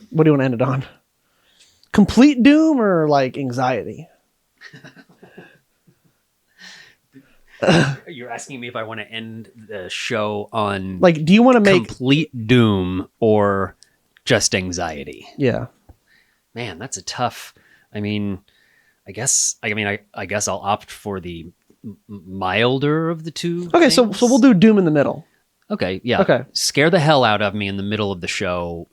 What do you want to end it on? Complete doom or like anxiety? You're asking me if I want to end the show on like, do you want to make complete doom or just anxiety? Yeah. Man, that's a tough. I mean, I guess I'll opt for the milder of the two. Okay, things. so we'll do doom in the middle. Okay, yeah. Okay. Scare the hell out of me in the middle of the show,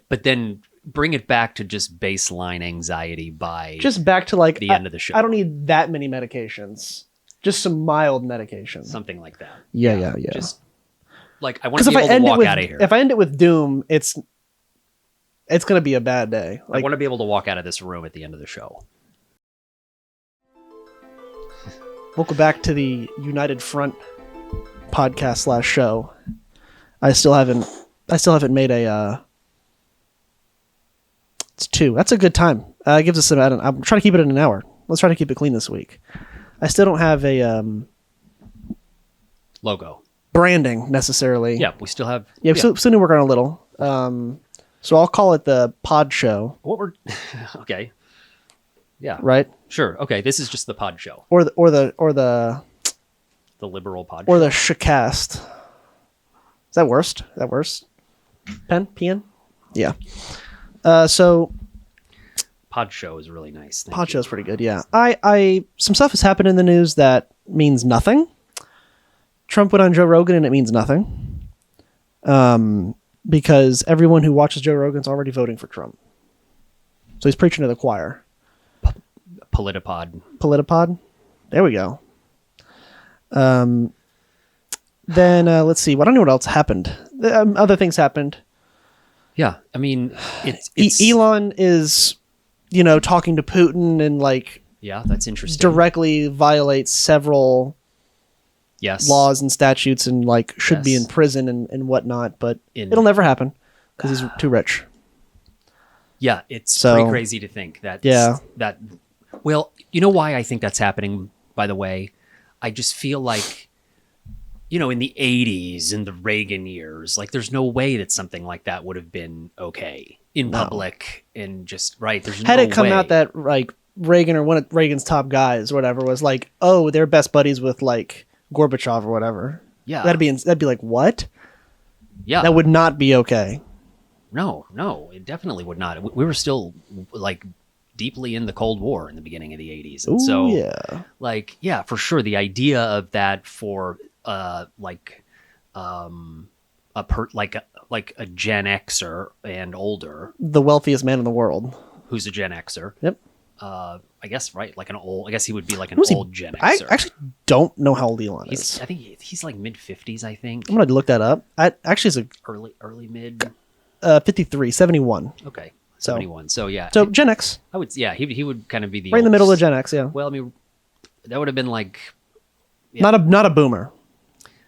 but then bring it back to just baseline anxiety by just back to like the end of the show. I don't need that many medications. Just some mild medication. Something like that. Yeah. Just like I want to be able to walk out of here. If I end it with doom, it's going to be a bad day. I want to be able to walk out of this room at the end of the show. Welcome back to the United Front podcast / show. I still haven't made a it's 2. That's a good time. It gives us I'm trying to keep it in an hour. Let's try to keep it clean this week. I still don't have a logo branding necessarily. Yeah, we still have. Yeah, we still need to work on a little. So I'll call it the Pod Show. What we're okay. Yeah. Right. Sure. Okay. This is just the Pod Show. Or the liberal Pod. Or show. the Shacast. Is that worst? Pen? Yeah. So Pod Show is really nice. Pod Show is pretty good. Yeah. Some stuff has happened in the news that means nothing. Trump went on Joe Rogan and it means nothing. Because everyone who watches Joe Rogan's already voting for Trump. So he's preaching to the choir. Politipod. There we go. Then let's see. I don't know what else happened. Other things happened. Yeah, I mean, it's Elon is, talking to Putin and yeah, that's interesting. Directly violates several laws and statutes and should be in prison and whatnot. But it'll never happen because he's too rich. Yeah, it's pretty crazy to think that. That. Well, you know why I think that's happening, by the way? I just feel like, in the 80s, in the Reagan years, there's no way that something like that would have been okay in public and just, right? There's Had it come out that, Reagan or one of Reagan's top guys or whatever was they're best buddies with, Gorbachev or whatever. Yeah. That'd be like, what? Yeah. That would not be okay. No, it definitely would not. We were still, deeply in the Cold War in the beginning of the 80s. And for sure. The idea of that for a Gen Xer and older, the wealthiest man in the world, who's a Gen Xer. Yep. I guess, right? I guess he would be an old Gen Xer. I actually don't know how old Elon is. I think he's mid 50s, I think. I'm going to look that up. Actually, it's early mid 53, 71. Okay. 71. So yeah. So Gen X. I would. Yeah. He would kind of be the right in the middle of Gen X. Yeah. Well, I mean, that would have been not a boomer.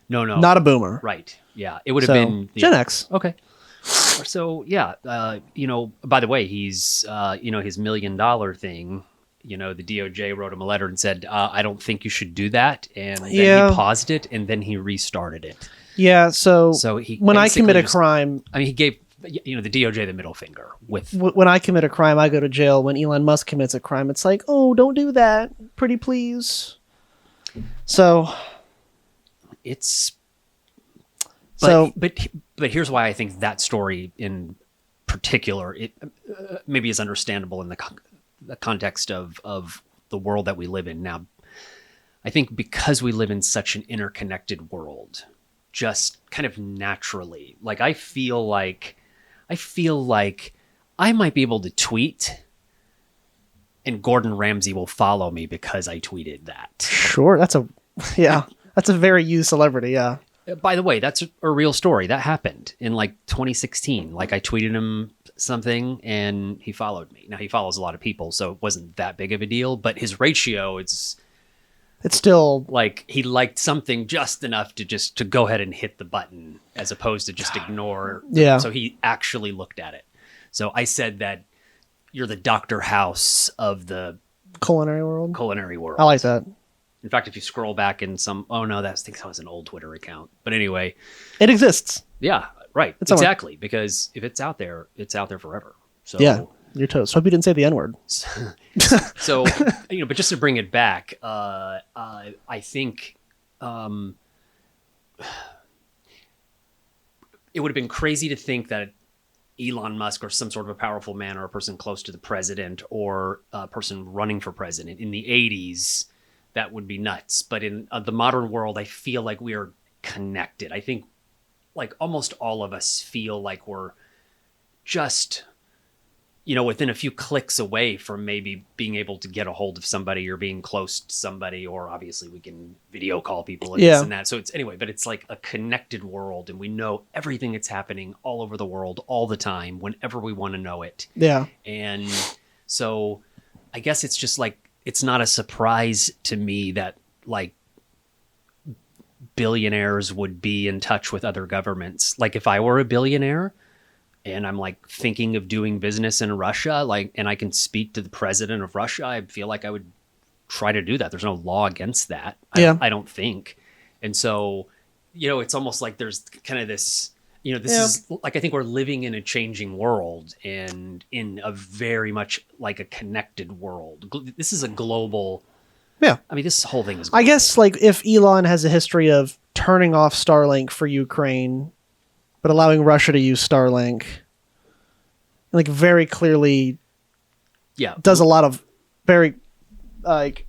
No. Not a boomer. Right. Yeah. It would have been Gen X. Okay. So yeah. By the way, he's his $1 million thing. The DOJ wrote him a letter and said, I don't think you should do that. And then he paused it and then he restarted it. Yeah. So when I commit a crime, he gave. The DOJ the middle finger with when I commit a crime, I go to jail. When Elon Musk commits a crime, it's like, oh, don't do that, pretty please. So it's but here's why I think that story in particular it maybe is understandable in the context of the world that we live in now. I think because we live in such an interconnected world, just kind of naturally, I feel like I might be able to tweet and Gordon Ramsay will follow me because I tweeted that. Sure. That's a very used celebrity. Yeah. By the way, that's a real story that happened in 2016. I tweeted him something and he followed me. Now he follows a lot of people, so it wasn't that big of a deal, but his ratio, it's still he liked something just enough to go ahead and hit the button as opposed to just ignore. Yeah. So he actually looked at it. So I said that you're the Dr. House of the culinary world. I like that. In fact, if you scroll back in I think that was an old Twitter account. But anyway. It exists. Yeah. Right. Exactly. Because if it's out there forever. So yeah, you're toast. Hope you didn't say the N-word. So, but just to bring it back, I think it would have been crazy to think that Elon Musk or some sort of a powerful man or a person close to the president or a person running for president in the 80s, that would be nuts. But in the modern world, I feel like we are connected. I think like almost all of us feel like we're just, within a few clicks away from maybe being able to get a hold of somebody or being close to somebody, or obviously we can video call people and this and that. So but it's like a connected world, and we know everything that's happening all over the world all the time, whenever we want to know it. Yeah. And so I guess it's just like, it's not a surprise to me that like billionaires would be in touch with other governments. Like if I were a billionaire, and I'm like thinking of doing business in Russia, and I can speak to the president of Russia, I feel like I would try to do that. There's no law against that. I don't think. And so, it's almost like there's kind of this, this is like, I think we're living in a changing world and in a very much like a connected world. This is a global. Yeah. I mean, this whole thing is global. I guess like if Elon has a history of turning off Starlink for Ukraine, but allowing Russia to use Starlink, like very clearly, does a lot of very, like,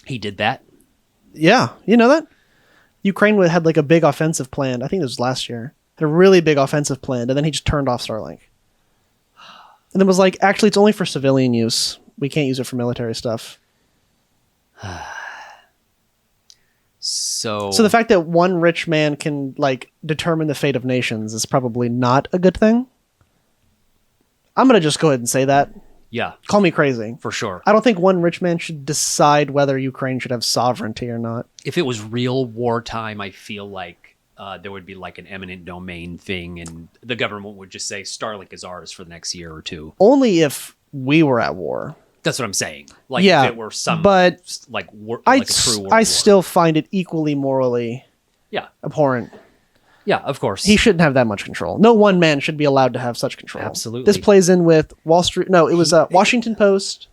he did that. Yeah, you know that Ukraine had like a big offensive plan. I think this was last year. Had a really big offensive plan, and then he just turned off Starlink, and then was like, actually, it's only for civilian use. We can't use it for military stuff. So the fact that one rich man can like determine the fate of nations is probably not a good thing. I'm going to just go ahead and say that. Yeah. Call me crazy. For sure. I don't think one rich man should decide whether Ukraine should have sovereignty or not. If it was real wartime, I feel like there would be like an eminent domain thing, and the government would just say Starlink is ours for the next year or two. Only if we were at war. That's what I'm saying. Like if it were some, but like a true war. I still find it equally morally abhorrent. Yeah, of course. He shouldn't have that much control. No one man should be allowed to have such control. Absolutely. This plays in with Wall Street. No, it was Washington Post,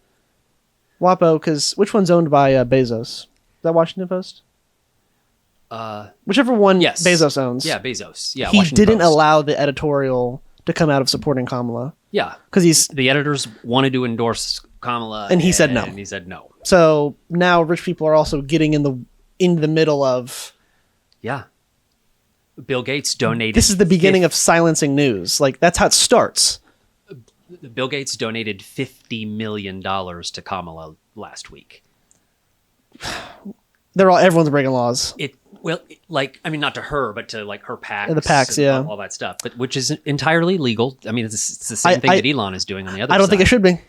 WAPO, because which one's owned by Bezos? Is that Washington Post? Whichever one Bezos owns. Yeah, Bezos. Yeah, he Washington didn't Post. allow the editorial to come out of supporting Kamala. Yeah, because the editors wanted to endorse Kamala, and he said no. And he said no. So now rich people are also getting in the middle of. Yeah. Bill Gates donated. This is the beginning of silencing news. Like that's how it starts. Bill Gates donated $50 million to Kamala last week. Everyone's breaking laws. Not to her, but to like her PACs. The PACs, all that stuff, but which is entirely legal. I mean, it's the same thing that Elon is doing on the other side. I don't think it should be.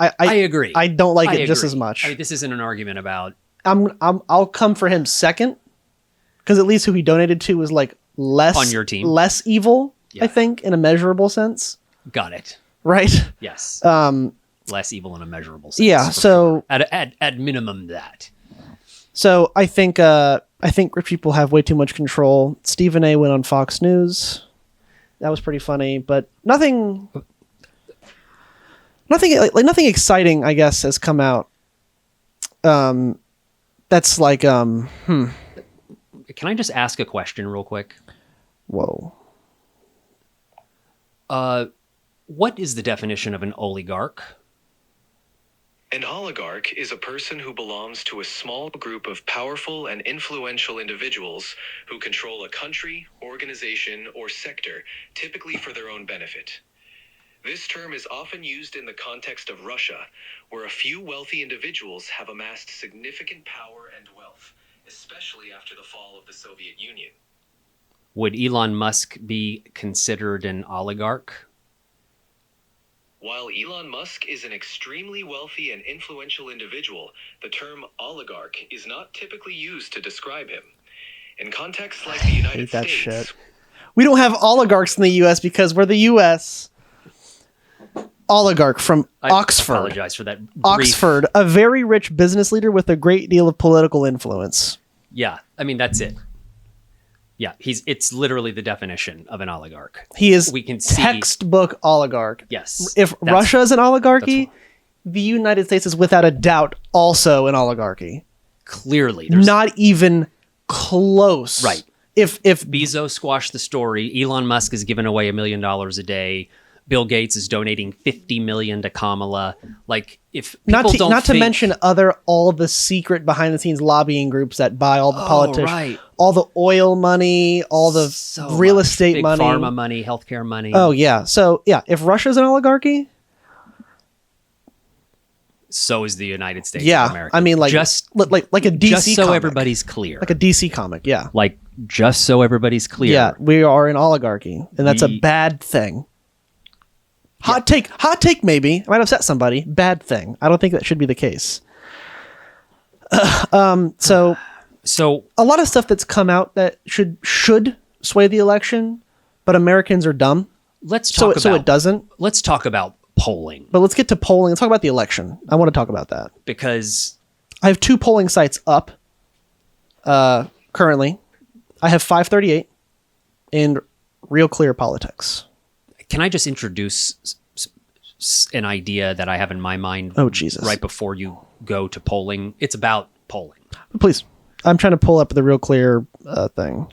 I agree. I don't like it just as much. I mean, this isn't an argument about. I'll come for him second, because at least who he donated to was like less on your team, less evil. Yeah. I think in a measurable sense. Got it. Right. Yes. Less evil in a measurable sense. Yeah. So sure. at minimum that. So I think rich people have way too much control. Stephen A. went on Fox News. That was pretty funny, but nothing exciting, I guess, has come out. That's like Can I just ask a question real quick? Whoa. What is the definition of an oligarch? An oligarch is a person who belongs to a small group of powerful and influential individuals who control a country, organization, or sector, typically for their own benefit. This term is often used in the context of Russia, where a few wealthy individuals have amassed significant power and wealth, especially after the fall of the Soviet Union. Would Elon Musk be considered an oligarch? While Elon Musk is an extremely wealthy and influential individual, the term oligarch is not typically used to describe him. In contexts like the United States... Shit. We don't have oligarchs in the U.S. because we're the U.S. Oligarch from Oxford. I apologize for that. Oxford, a very rich business leader with a great deal of political influence. Yeah, I mean, that's it. Yeah, it's literally the definition of an oligarch. He is we can see, textbook oligarch. Yes. If Russia is an oligarchy, the United States is without a doubt also an oligarchy. Clearly. Not even close. Right. If Bezos squashed the story, Elon Musk is giving away $1 million a day. Bill Gates is donating $50 million to Kamala. Like, if people not to mention all the secret behind the scenes lobbying groups that buy all the politicians, right. all the oil money, all the real estate big money, pharma money, healthcare money. Oh yeah. So yeah, if Russia's an oligarchy, so is the United States of America. I mean, like a DC just so comic. Everybody's clear. Like a DC comic, yeah. Like, just so everybody's clear. Yeah, we are an oligarchy, and that's a bad thing. Hot take maybe. I might upset somebody. Bad thing. I don't think that should be the case. So a lot of stuff that's come out that should sway the election, but Americans are dumb. So it doesn't. Let's talk about polling. But let's get to polling. Let's talk about the election. I want to talk about that. Because I have 2 polling sites up currently. I have 538 and Real Clear Politics. Can I just introduce an idea that I have in my mind? Oh, Jesus. Right before you go to polling. It's about polling. Please. I'm trying to pull up the Real Clear thing.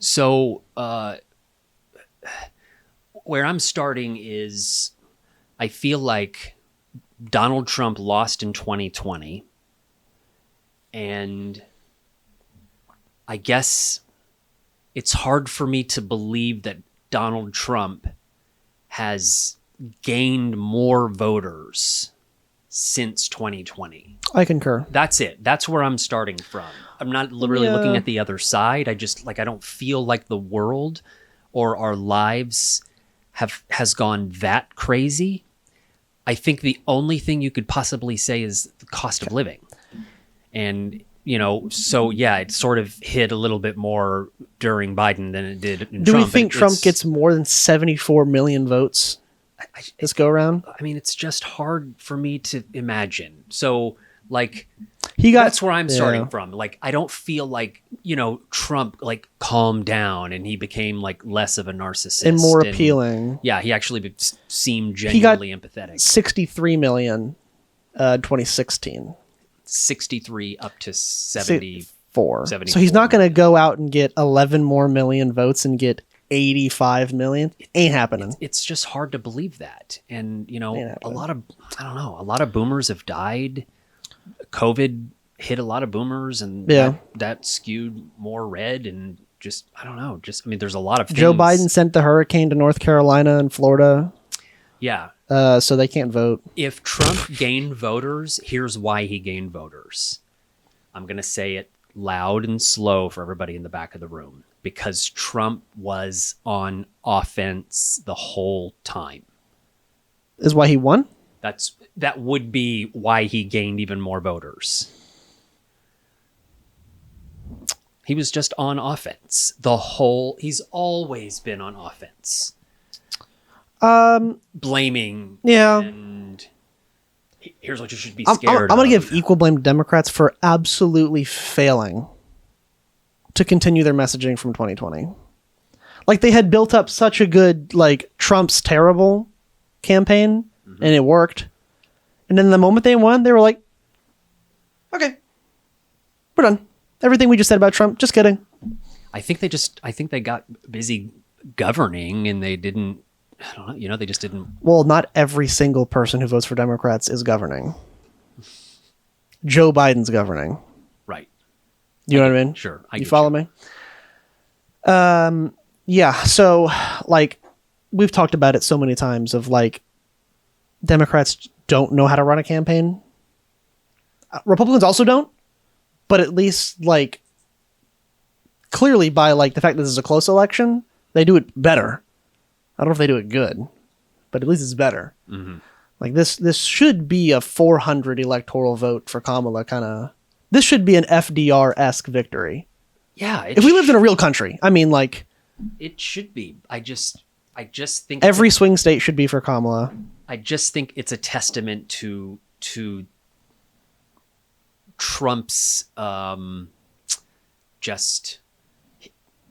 So where I'm starting is I feel like Donald Trump lost in 2020. And I guess it's hard for me to believe that Donald Trump has gained more voters since 2020. I concur. That's it. That's where I'm starting from. I'm not really looking at the other side. I just I don't feel like the world or our lives has gone that crazy. I think the only thing you could possibly say is the cost of living. And so yeah, it sort of hit a little bit more during Biden than it did in Trump. Do we think Trump gets more than 74 million votes this go around? I mean, it's just hard for me to imagine. So, that's where I'm starting from. Like, I don't feel like, Trump, calmed down and he became, less of a narcissist. And more appealing. Yeah, he actually seemed genuinely empathetic. 63 million 2016. 63 up to 74. So he's not going to go out and get 11 more million votes and get 85 million. Ain't happening. It's just hard to believe that. And, a lot of boomers have died. COVID hit a lot of boomers and that skewed more red and there's a lot of things. Joe Biden sent the hurricane to North Carolina and Florida. Yeah. So they can't vote. If Trump gained voters, here's why he gained voters. I'm going to say it loud and slow for everybody in the back of the room. Because Trump was on offense the whole time. Is why he won? That would be why he gained even more voters. He was just on offense. He's always been on offense. Blaming. Yeah. And here's what you should be scared of. I'm going to give equal blame to Democrats for absolutely failing to continue their messaging from 2020. They had built up such a good, Trump's terrible campaign, and it worked. And then the moment they won, they were like, okay, we're done. Everything we just said about Trump, just kidding. I think they got busy governing and they didn't, they just didn't. Well, not every single person who votes for Democrats is governing. Joe Biden's governing. Right. You know what I mean? Sure. You follow me? Yeah. So, we've talked about it so many times of, Democrats don't know how to run a campaign. Republicans also don't. But at least, clearly by, the fact that this is a close election, they do it better. I don't know if they do it good, but at least it's better. Mm-hmm. This should be a 400 electoral vote for Kamala kind of. This should be an FDR-esque victory. Yeah. If we lived in a real country, it should be. I just think every swing state should be for Kamala. I just think it's a testament to Trump's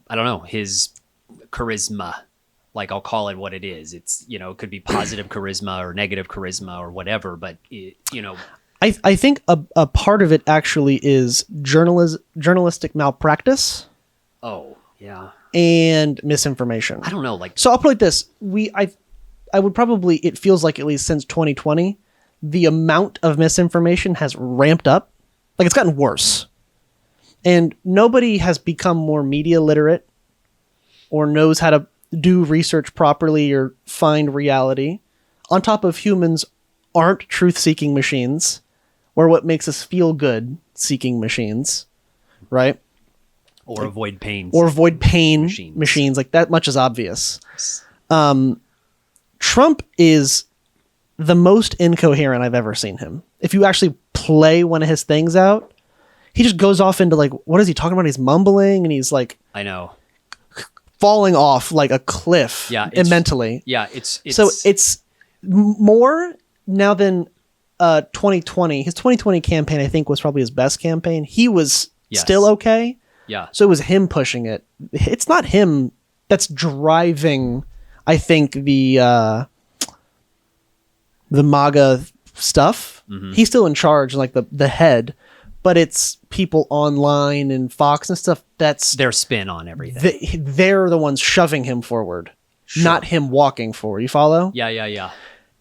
I don't know, his charisma. Like, I'll call it what it is. It's, it could be positive charisma or negative charisma or whatever, but I think a part of it actually is journalistic malpractice. Oh, yeah. And misinformation. I don't know. So I'll put it like this. I would probably, it feels like at least since 2020, the amount of misinformation has ramped up. Like, it's gotten worse. And nobody has become more media literate or knows how to do research properly or find reality. On top of humans aren't truth-seeking machines, or what makes us feel good seeking machines, right? Or avoid pain. Or avoid pain machines. Like, that much is obvious. Trump is the most incoherent I've ever seen him. If you actually play one of his things out, he just goes off into, like, what is he talking about? He's mumbling, and he's like, I know, falling off like a cliff. Yeah, mentally. Yeah, it's so it's more now than 2020. His 2020 campaign, I think, was probably his best campaign. He was still okay. Yeah. So it was him pushing it. It's not him that's driving, I think, the MAGA stuff. Mm-hmm. He's still in charge, like the head, but it's people online and Fox and stuff. That's their spin on everything. They're the ones shoving him forward, not him walking forward. You follow? Yeah.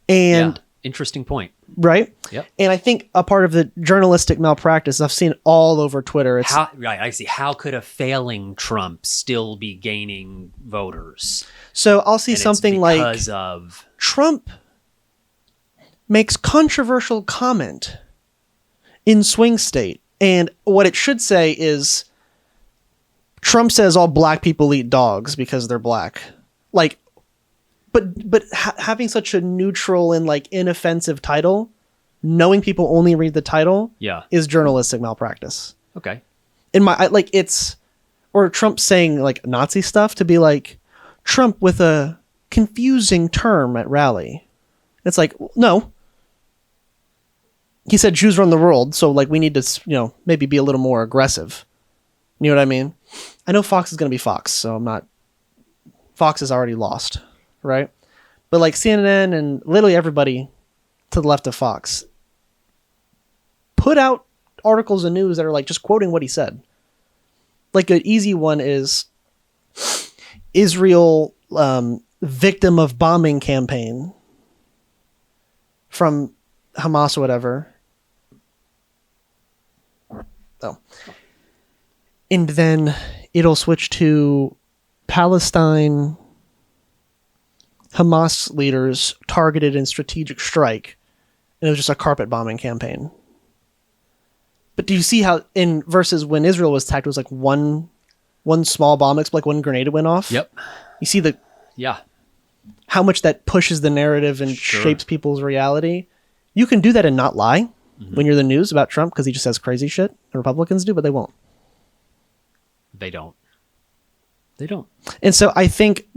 And interesting point. Right? Yep. And I think a part of the journalistic malpractice I've seen all over Twitter. It's I see. How could a failing Trump still be gaining voters? So I'll see something like because of Trump makes controversial comment in swing state, and what it should say is Trump says all black people eat dogs because they're black. Like, but having such a neutral and like inoffensive title, knowing people only read the title, is journalistic malpractice. Okay. In my or Trump saying like Nazi stuff to be like Trump with a confusing term at rally. It's like, no. He said Jews run the world, so like we need to, maybe be a little more aggressive. You know what I mean? I know Fox is going to be Fox, so I'm not. Fox is already lost, right? But like CNN and literally everybody to the left of Fox put out articles of news that are like just quoting what he said. Like an easy one is Israel victim of bombing campaign from Hamas or whatever. Oh. And then it'll switch to Palestine Hamas leaders targeted in strategic strike. And it was just a carpet bombing campaign. But do you see how versus when Israel was attacked, it was like one small bomb, like one grenade went off? Yep. You see how much that pushes the narrative and shapes people's reality. You can do that and not lie when you're the news about Trump because he just says crazy shit. The Republicans do, but they won't. They don't. And so I think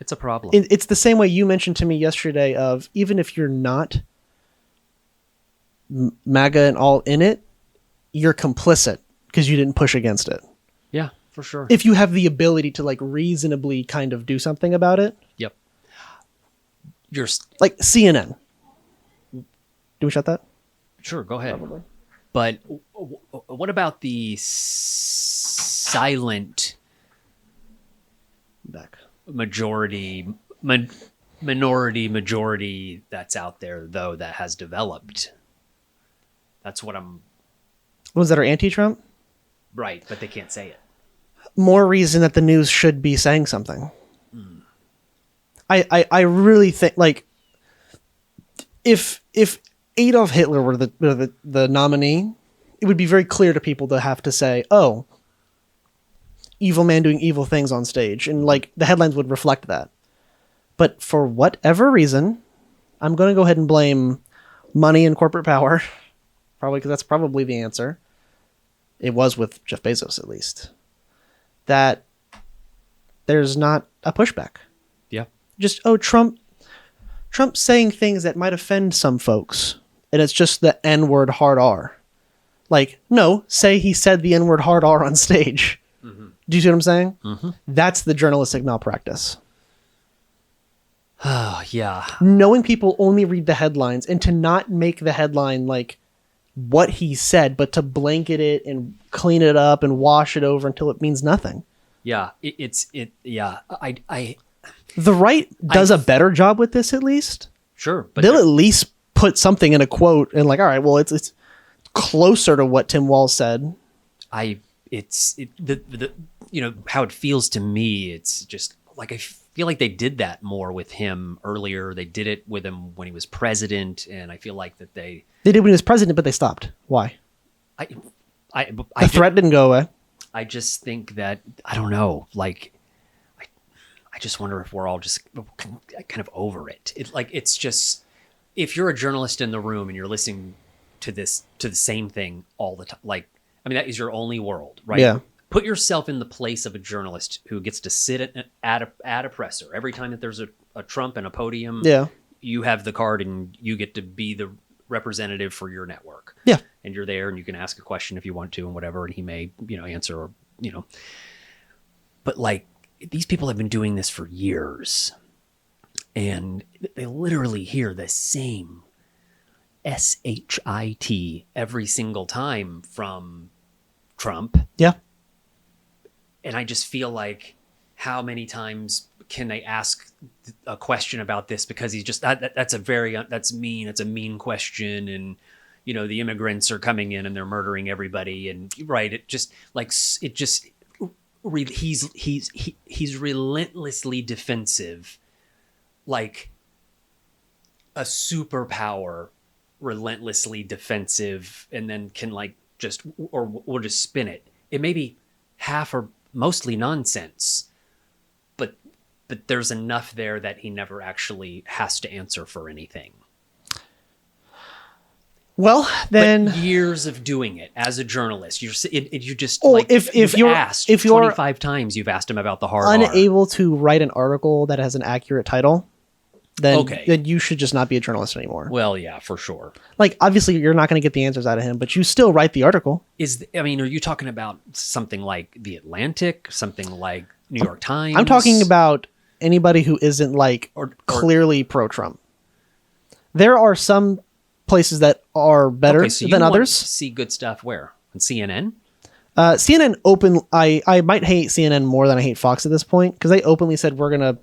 it's a problem. It's the same way you mentioned to me yesterday of even if you're not MAGA and all in it, you're complicit because you didn't push against it. Yeah, for sure. If you have the ability to like reasonably kind of do something about it. Yep. You're like CNN. Do we shut that? Sure, go ahead. Probably. But what about the silent minority that's out there, though, that has developed? That's what I'm... Ones that are anti-Trump? Right, but they can't say it. More reason that the news should be saying something. I really think, like, if Adolf Hitler were the nominee, it would be very clear to people to have to say, oh, evil man doing evil things on stage. And like the headlines would reflect that. But for whatever reason, I'm going to go ahead and blame money and corporate power. Probably because that's probably the answer. It was with Jeff Bezos, at least. That there's not a pushback. Yeah. Just, Trump saying things that might offend some folks. And it's just the N-word hard R. Like, no, say he said the N-word hard R on stage. Mm-hmm. Do you see what I'm saying? Mm-hmm. That's the journalistic malpractice. Oh, yeah. Knowing people only read the headlines and to not make the headline like what he said, but to blanket it and clean it up and wash it over until it means nothing. Yeah. The right does a better job with this, at least. Sure. But they'll at least put something in a quote and like, all right, well, it's closer to what Tim Walz said. You know, how it feels to me, it's just like, I feel like they did that more with him earlier. They did it with him when he was president. And I feel like that they did when he was president, but they stopped. Why? The threat didn't go away. I just think that, I don't know, like, I just wonder if we're all just kind of over it. It's just, if you're a journalist in the room and you're listening to the same thing all the time, like, I mean, that is your only world, right? Yeah. Put yourself in the place of a journalist who gets to sit at a presser. Every time that there's a Trump and a podium, you have the card and you get to be the representative for your network. Yeah. And you're there and you can ask a question if you want to and whatever, and he may, answer or, But like, these people have been doing this for years and they literally hear the same SHIT every single time from Trump. Yeah. And I just feel like, how many times can they ask a question about this? Because he's just, that's mean. It's a mean question. And, the immigrants are coming in and they're murdering everybody. And right. He's relentlessly defensive, like a superpower, relentlessly defensive, and then can we'll just spin it. It may be half or mostly nonsense, but there's enough there that he never actually has to answer for anything. Well, then, but years of doing it as a journalist, you just if you're 25 times you've asked him about the hard unable to write an article that has an accurate title, then you should just not be a journalist anymore. Well, yeah, for sure. Like, obviously, you're not going to get the answers out of him, but you still write the article. Are you talking about something like The Atlantic, something like New York Times? I'm talking about anybody who isn't clearly pro-Trump. There are some places that are better than others. See good stuff where? On CNN? CNN I might hate CNN more than I hate Fox at this point, because they openly said we're going to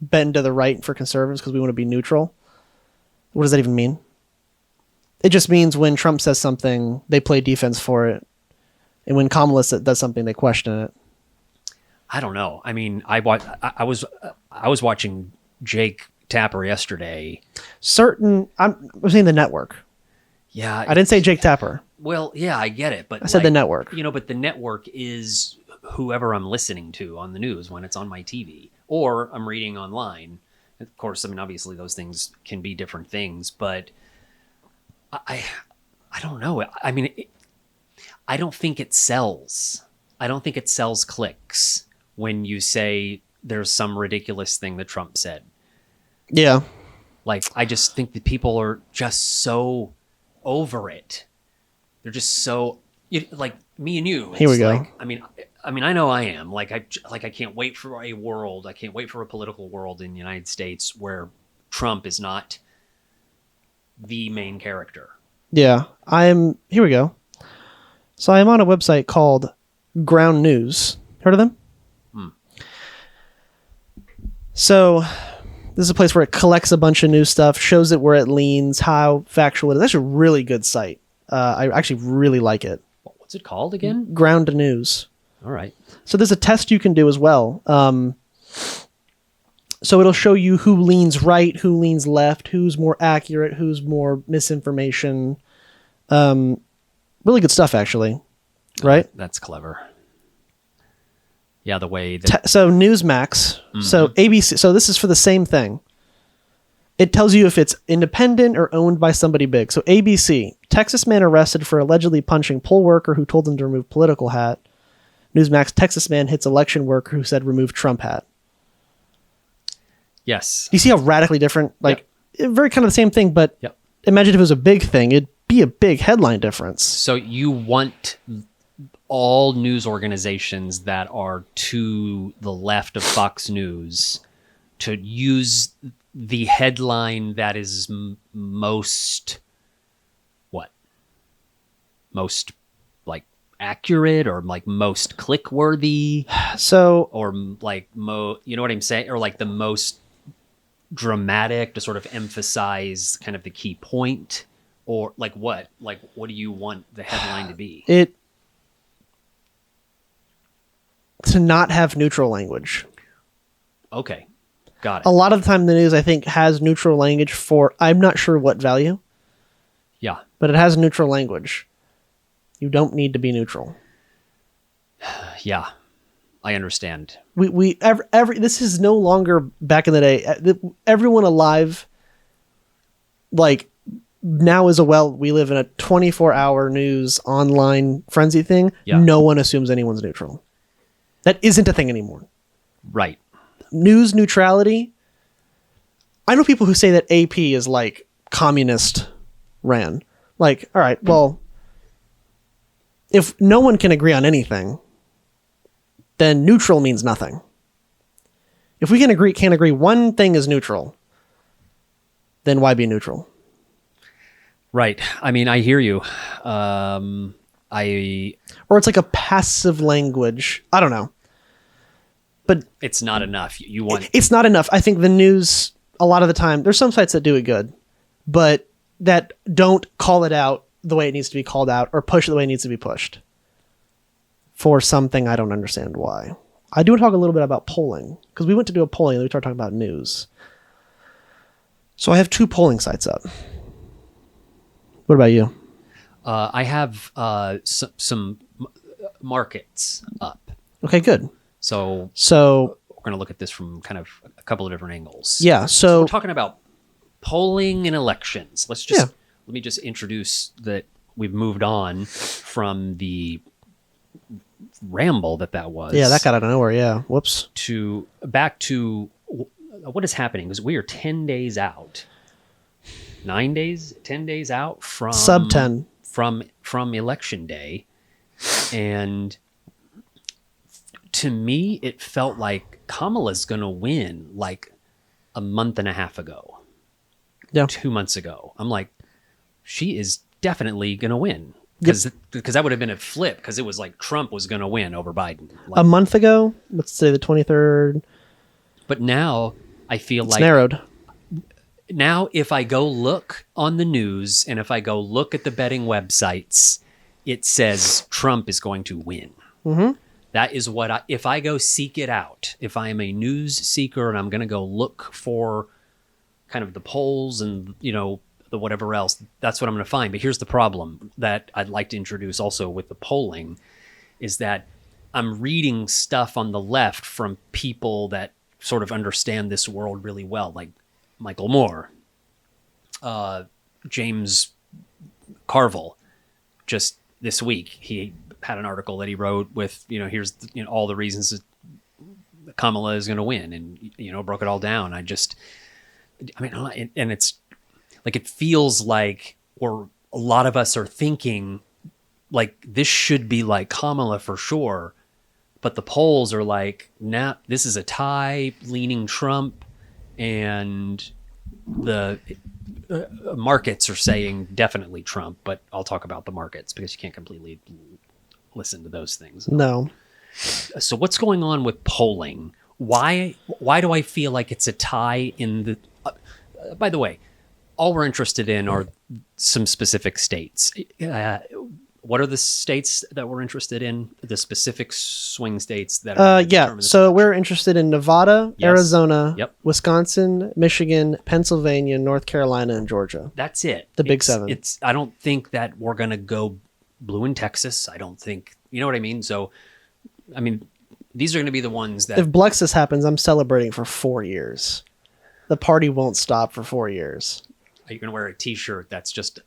bend to the right for conservatives because we want to be neutral. What does that even mean? It just means when Trump says something, they play defense for it. And when Kamala does something, they question it. I don't know. I mean, I was watching Jake Tapper yesterday. I'm saying the network. Yeah. I didn't say Jake Tapper. Well, yeah, I get it. But I said the network. But the network is whoever I'm listening to on the news when it's on my TV or I'm reading online. Of course, I mean, obviously those things can be different things, but I don't know. I mean, I don't think it sells. I don't think it sells clicks when you say there's some ridiculous thing that Trump said. Yeah. Like, I just think that people are just so over it. They're just so, like me and you. Here we go. Like, I mean, I know I am. Like, I can't wait for a world. I can't wait for a political world in the United States where Trump is not the main character. Yeah. Here we go. So I'm on a website called Ground News. Heard of them? So this is a place where it collects a bunch of new stuff, shows it where it leans, how factual it is. That's a really good site. I actually really like it. What's it called again? Ground News. All right. So there's a test you can do as well. So it'll show you who leans right, who leans left, who's more accurate, who's more misinformation. Really good stuff, actually. Right? That's clever. Yeah, the way that... So Newsmax, so ABC, so this is for the same thing. It tells you if it's independent or owned by somebody big. So ABC, Texas man arrested for allegedly punching poll worker who told him to remove political hat. Newsmax, Texas man hits election worker who said remove Trump hat. Yes. Do you see how radically different? Like, very kind of the same thing, but imagine if it was a big thing. It'd be a big headline difference. So you want all news organizations that are to the left of Fox News to use the headline that is most like accurate or like most click worthy. So, or like you know what I'm saying? Or like the most dramatic to sort of emphasize kind of the key point, or like what do you want the headline to be? To not have neutral language. Okay. Got it. A lot of the time the news, I think, has neutral language for, I'm not sure what value. Yeah. But it has neutral language. You don't need to be neutral. Yeah. I understand. This is no longer back in the day. Everyone alive, like, now we live in a 24-hour news online frenzy thing. Yeah. No one assumes anyone's neutral. That isn't a thing anymore. Right. News neutrality. I know people who say that AP is like communist ran. Like, all right, well, if no one can agree on anything, then neutral means nothing. If we can't agree one thing is neutral, then why be neutral? Right. I mean, I hear you. Or it's like a passive language. I don't know. But it's not enough. It's not enough. I think the news, a lot of the time, there's some sites that do it good, but that don't call it out the way it needs to be called out or push it the way it needs to be pushed. For something I don't understand why. I do want to talk a little bit about polling, because we went to do a polling and we started talking about news. So I have 2 polling sites up. What about you? I have some markets up. Okay, good. So we're going to look at this from kind of a couple of different angles. Yeah. So we're talking about polling and elections. Let me just introduce that we've moved on from the ramble that was. Yeah, that got out of nowhere. Yeah. Whoops. Back to what is happening, because we are 10 days out. 10 days out from sub 10 from election day. And to me, it felt like Kamala's going to win like a month and a half ago. Yeah. 2 months ago. I'm like, she is definitely going to win. Because that would have been a flip, because it was like Trump was going to win over Biden. Like, a month ago, let's say the 23rd. But now I feel it's like narrowed. Now, if I go look on the news and if I go look at the betting websites, it says Trump is going to win. Mm-hmm. That is what if I go seek it out, if I am a news seeker and I'm going to go look for kind of the polls and, the whatever else, that's what I'm going to find. But here's the problem that I'd like to introduce also with the polling is that I'm reading stuff on the left from people that sort of understand this world really well, like Michael Moore, James Carville. Just this week, he had an article that he wrote with, here's all the reasons that Kamala is going to win, and broke it all down. And it's like it feels like, or a lot of us are thinking, like this should be like Kamala for sure, but the polls are like, nah, this is a tie, leaning Trump. And the markets are saying definitely Trump, but I'll talk about the markets because you can't completely listen to those things. No. So what's going on with polling? Why do I feel like it's a tie in the... by the way, all we're interested in are some specific states. What are the states that we're interested in? The specific swing states that are... So we're interested in Nevada, Yes. Arizona, Yep. Wisconsin, Michigan, Pennsylvania, North Carolina, and Georgia. That's it. The big seven. I don't think that we're going to go blue in Texas. I don't think... You know what I mean? So, these are going to be the ones that... If Blexus happens, I'm celebrating for 4 years. The party won't stop for 4 years. Are you going to wear a T-shirt that's just...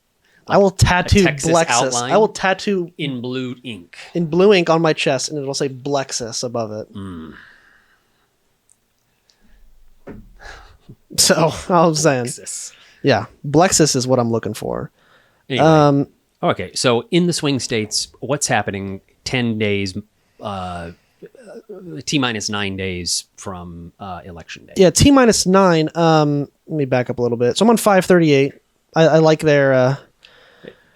I will tattoo Texas Blexus. outline I will tattoo in blue ink on my chest, and it'll say Blexus above it. So I'm saying, Texas. yeah, Blexus is what I'm looking for. Anyway, okay, so in the swing states, what's happening 10 days, T-minus 9 days from election day. Yeah, T-9. Let me back up a little bit. So I'm on 538. I like their...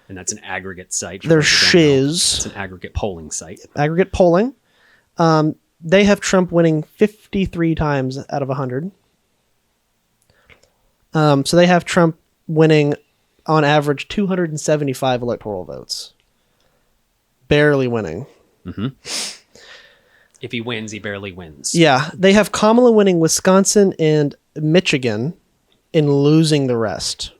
and that's an aggregate site. Their shiz. It's an aggregate polling site. Aggregate polling. They have Trump winning 53 times out of 100. So they have Trump winning, on average, 275 electoral votes. Barely winning. Mm-hmm. If he wins, he barely wins. Yeah. They have Kamala winning Wisconsin and Michigan and losing the rest.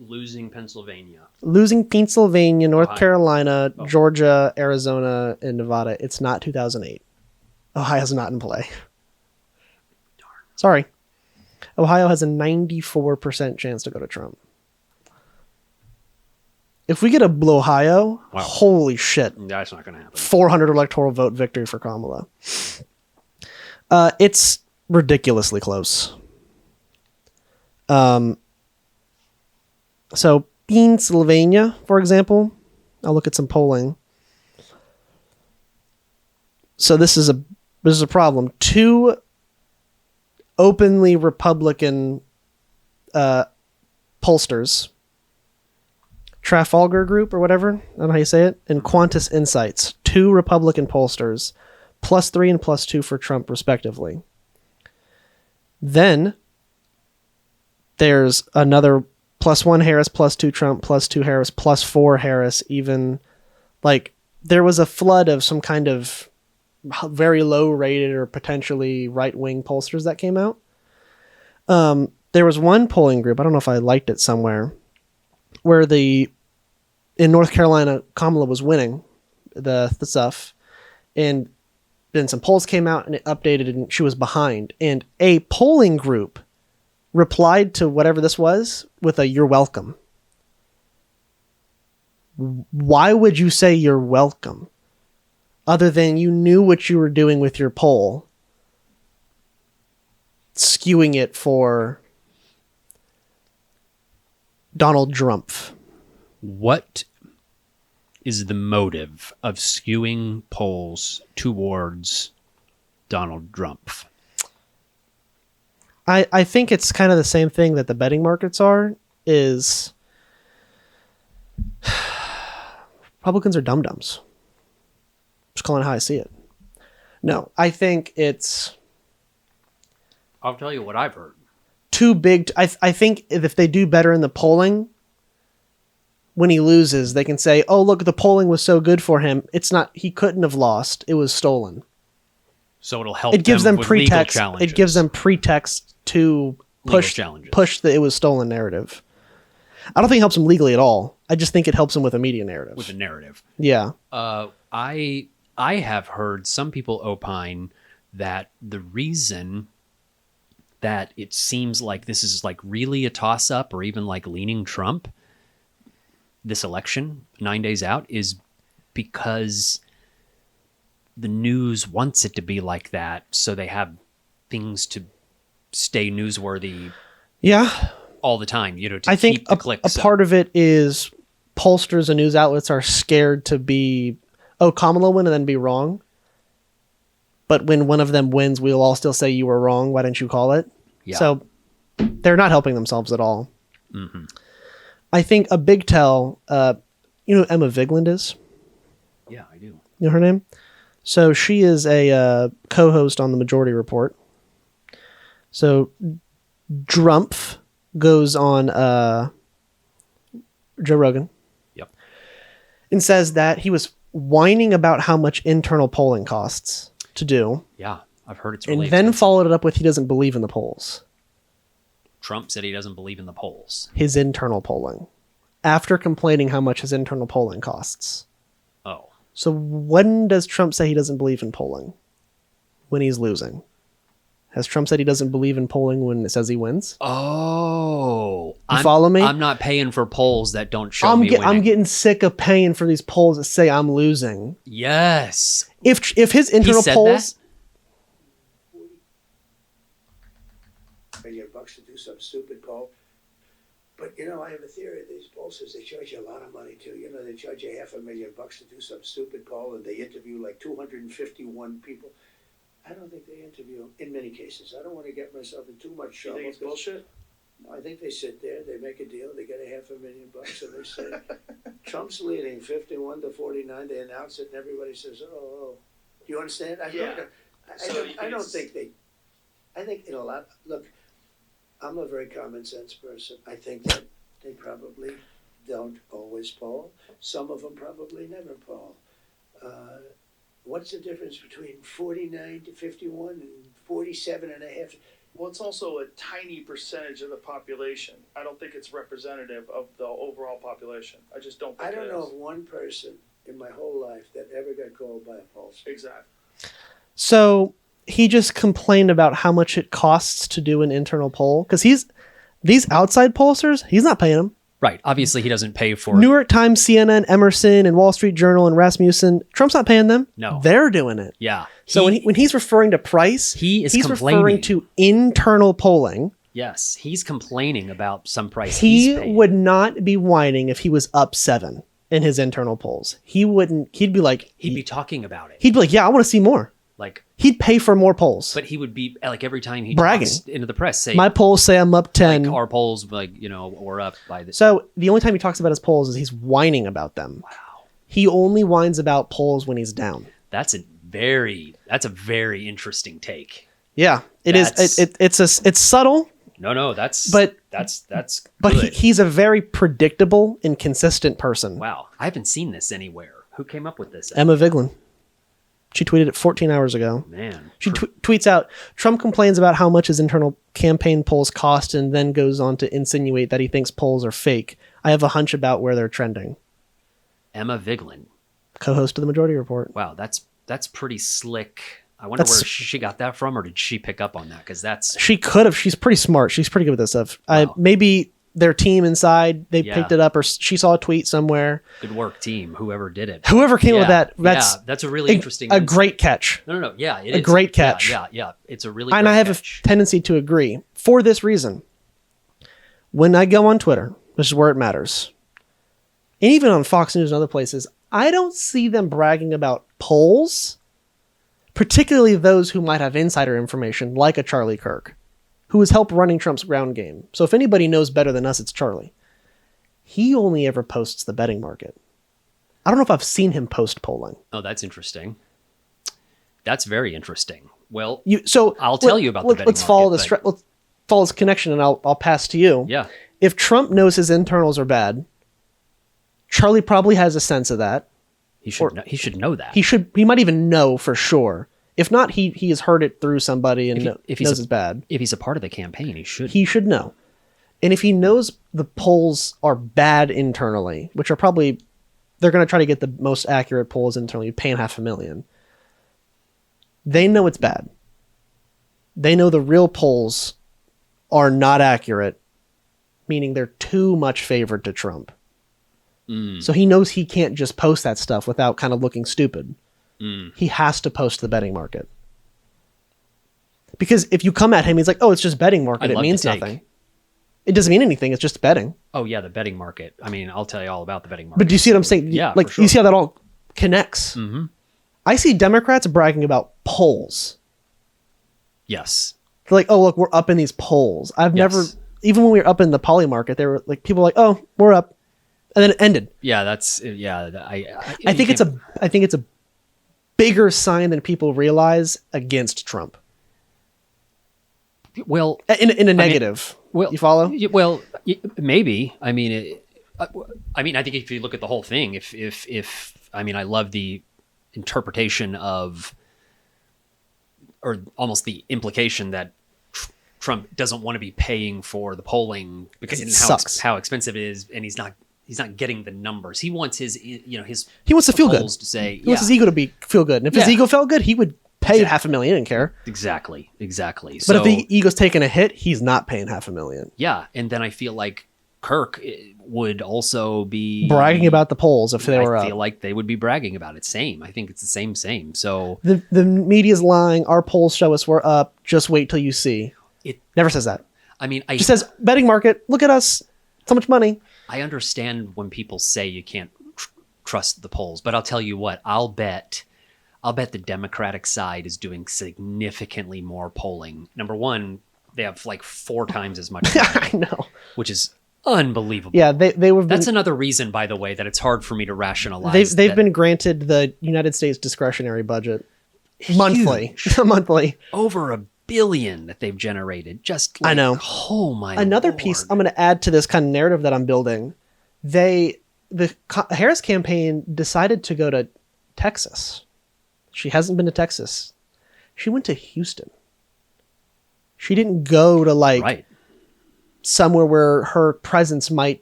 Losing Pennsylvania. Losing Pennsylvania, North Ohio. Carolina, Georgia, Arizona, and Nevada. It's not 2008. Ohio's not in play. Darn. Sorry. Ohio has a 94% chance to go to Trump. If we get a blue Ohio, wow. Holy shit. That's not going to happen. 400 electoral vote victory for Kamala. It's ridiculously close. So Pennsylvania, for example, I'll look at some polling. So this is a problem. 2 openly Republican pollsters, Trafalgar Group or whatever, I don't know how you say it, and Qantas Insights, 2 Republican pollsters, +3 and +2 for Trump respectively. Then there's another +1 Harris, +2 Trump, +2 Harris, +4 Harris, even like there was a flood of some kind of very low rated or potentially right-wing pollsters that came out. There was one polling group, I don't know if I liked it somewhere, where in North Carolina, Kamala was winning the stuff, and then some polls came out and it updated and she was behind. And a polling group replied to whatever this was with a "you're welcome." Why would you say you're welcome? Other than you knew what you were doing with your poll, skewing it for Donald Trump. What is the motive of skewing polls towards Donald Trump? I think it's kind of the same thing that the betting markets are, is Republicans are dum-dums. Just calling it how I see it. No, I think it's... I'll tell you what I've heard. Too big. I think if they do better in the polling, when he loses, they can say, oh, look, the polling was so good for him. It's not, he couldn't have lost. It was stolen. So it'll help. It gives them with pretext. legal challenges. It gives them pretext to push the "it was stolen" narrative. I don't think it helps them legally at all. I just think it helps them with a media narrative. With a narrative. Yeah. I have heard some people opine that the reason that it seems like this is like really a toss-up or even like leaning Trump this election 9 days out is because the news wants it to be like that, so they have things to stay newsworthy. Yeah. All the time, to I think keep the clicks a part of it is pollsters and news outlets are scared to be, oh, Kamala win and then be wrong. But when one of them wins, we'll all still say you were wrong. Why didn't you call it? Yeah. So they're not helping themselves at all. Mm-hmm. I think a big tell, you know who Emma Vigeland is? Yeah, I do. You know her name? So she is a co-host on the Majority Report. So Drumpf goes on Joe Rogan. Yep. And says that he was whining about how much internal polling costs to do. Yeah, I've heard it's really and then expensive. Followed it up with he doesn't believe in the polls. Trump said he doesn't believe in the polls. His internal polling. After complaining how much his internal polling costs. Oh. So when does Trump say he doesn't believe in polling? When he's losing. Has Trump said he doesn't believe in polling when it says he wins? Oh. Follow me? I'm not paying for polls that don't show me winning. I'm getting sick of paying for these polls that say I'm losing. Yes. If his internal polls... $8 to do something stupid called But, I have a theory. These pollsters, they charge you a lot of money, too. They charge you $500,000 to do some stupid poll, and they interview like 251 people. I don't think they interview them in many cases. I don't want to get myself in too much trouble. You think it's bullshit? No, I think they sit there, they make a deal, they get $500,000, and they say, Trump's leading 51-49. They announce it, and everybody says, oh. Do you understand? I think in a lot, look, I'm a very common sense person. I think that they probably don't always poll. Some of them probably never poll. What's the difference between 49-51 and 47.5? Well, it's also a tiny percentage of the population. I don't think it's representative of the overall population. I just don't think I don't know of one person in my whole life that ever got called by a pollster. Exactly. So he just complained about how much it costs to do an internal poll, because these outside pollsters, he's not paying them. Right. Obviously, he doesn't pay for New York Times, CNN, Emerson, and Wall Street Journal, and Rasmussen. Trump's not paying them. No. They're doing it. Yeah. So when he's referring to price, he's referring to internal polling. Yes. He's complaining about some price He he's would not be whining if he was up 7 in his internal polls. He wouldn't. He'd be like... He'd be talking about it. He'd be like, yeah, I want to see more. Like... He'd pay for more polls. But he would be, like, every time he bragging talks into the press, say... My polls say I'm up 10. Like, our polls, like, we're up by this. So the only time he talks about his polls is he's whining about them. Wow. He only whines about polls when he's down. That's a very interesting take. Yeah, it is. It's subtle. No, that's good. But he's a very predictable and consistent person. Wow, I haven't seen this anywhere. Who came up with this? Emma Vigeland. She tweeted it 14 hours ago. Man. She tweets out, Trump complains about how much his internal campaign polls cost and then goes on to insinuate that he thinks polls are fake. I have a hunch about where they're trending. Emma Vigeland. Co-host of the Majority Report. Wow, that's pretty slick. I wonder where she got that from, or did she pick up on that? Because she could have. She's pretty smart. She's pretty good with this stuff. Wow. Maybe their team inside, they picked it up, or she saw a tweet somewhere. Good work, team. Whoever did it. Whoever came up with that. That's a really interesting. A great catch. No. Yeah, it is. A great catch. Yeah. It's a really. And I have a tendency to agree for this reason. When I go on Twitter, which is where it matters, and even on Fox News and other places, I don't see them bragging about polls, particularly those who might have insider information, like a Charlie Kirk, who has helped running Trump's ground game. So if anybody knows better than us, it's Charlie. He only ever posts the betting market. I don't know if I've seen him post polling. Oh, that's interesting. That's very interesting. Well, I'll tell you about the betting let's follow market. Let's follow this connection, and I'll pass to you. Yeah. If Trump knows his internals are bad, Charlie probably has a sense of that. He should know that. He might even know for sure. If not, he has heard it through somebody and knows it's bad. If he's a part of the campaign, he should. He should know. And if he knows the polls are bad internally, which are probably, they're going to try to get the most accurate polls internally, paying $500,000. They know it's bad. They know the real polls are not accurate, meaning they're too much favored to Trump. So he knows he can't just post that stuff without kind of looking stupid. He has to post the betting market. Because if you come at him, he's like, oh, it's just betting market. It means nothing. It doesn't mean anything. It's just betting. Oh, yeah, the betting market. I mean, I'll tell you all about the betting market. But do you see what I'm saying? Yeah, like, sure. You see how that all connects? Mm-hmm. I see Democrats bragging about polls. Yes. They're like, oh, look, we're up in these polls. Never, even when we were up in the poly market, they were like, people were like, oh, we're up. And then it ended. Yeah, I think it's a bigger sign than people realize against Trump. Well, in a negative. You follow? Well, maybe. I mean, I think if you look at the whole thing, if I love the interpretation of, or almost the implication that Trump doesn't want to be paying for the polling because it sucks. How expensive it is, and he's not getting the numbers. He wants his he wants to feel good. To say, he wants his ego to feel good. And if his ego felt good, he would pay $500,000. He didn't care. Exactly. But if the ego's taking a hit, he's not paying $500,000. Yeah, and then I feel like Kirk would also be bragging about the polls if they were up. I feel like they would be bragging about it. Same. I think it's the same. So the media's lying. Our polls show us we're up. Just wait till you see. It never says that. I mean, just says betting market. Look at us. So much money. I understand when people say you can't trust the polls, but I'll tell you what, I'll bet the Democratic side is doing significantly more polling. Number one, they have like 4 times as much money, I know. which is unbelievable. Yeah, they were. That's another reason, by the way, that it's hard for me to rationalize. They've been granted the United States discretionary budget monthly, monthly. Over $1 billion that they've generated. Just like, I know. Oh my! Another Lord. piece I'm going to add to this kind of narrative that I'm building. The Harris campaign decided to go to Texas. She hasn't been to Texas. She went to Houston. She didn't go to like somewhere where her presence might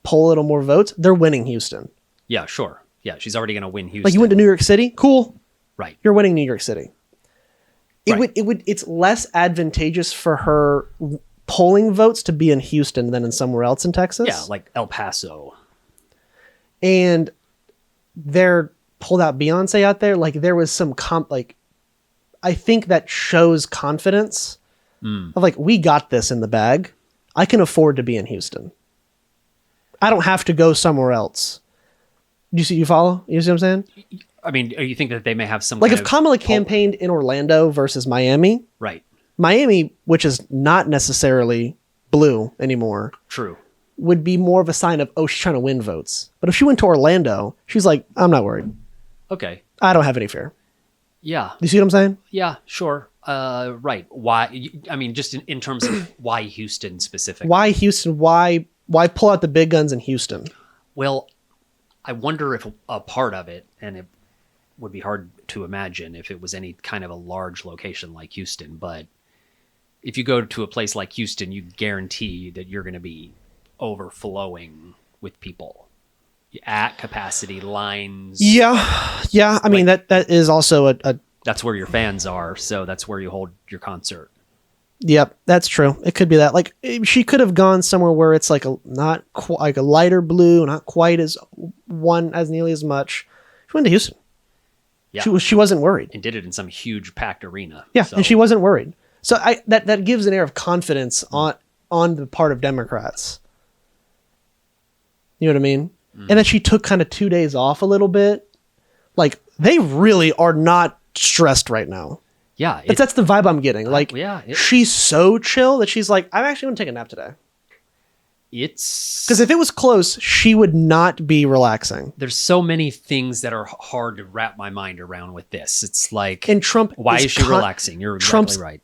pull a little more votes. They're winning Houston. Yeah, sure. Yeah, she's already going to win Houston. Like you went to New York City? Cool. Right. You're winning New York City. It's less advantageous for her polling votes to be in Houston than in somewhere else in Texas. Yeah, like El Paso. And they're pulled out Beyonce out there. Like there was some I think that shows confidence of like, we got this in the bag. I can afford to be in Houston. I don't have to go somewhere else. You follow? You see what I'm saying? I mean, you think that they may have some like if Kamala campaigned in Orlando versus Miami, right? Miami, which is not necessarily blue anymore, true, would be more of a sign of, oh, she's trying to win votes. But if she went to Orlando, she's like, I'm not worried. Okay, I don't have any fear. Yeah, you see what I'm saying? Yeah, sure. Right. Why? I mean, just in terms of why Houston specifically. Why Houston? Why pull out the big guns in Houston? Well, I wonder if a part of it, and it would be hard to imagine if it was any kind of a large location like Houston, but if you go to a place like Houston, you guarantee that you're going to be overflowing with people at capacity lines. Yeah. I mean, that is also a that's where your fans are, so that's where you hold your concert. Yep, that's true. It could be that. Like she could have gone somewhere where it's like not like a lighter blue, not quite as nearly as much. She went to Houston. Yeah. She wasn't worried. And did it in some huge packed arena. Yeah, so. And she wasn't worried. So that gives an air of confidence on the part of Democrats. You know what I mean? And then she took kind of 2 days off a little bit. Like they really are not stressed right now. Yeah. That's the vibe I'm getting. Like she's so chill that she's like, I'm actually going to take a nap today. It's because if it was close, she would not be relaxing. There's so many things that are hard to wrap my mind around with this. It's like, and Trump, why is she relaxing? You're Trump's exactly right.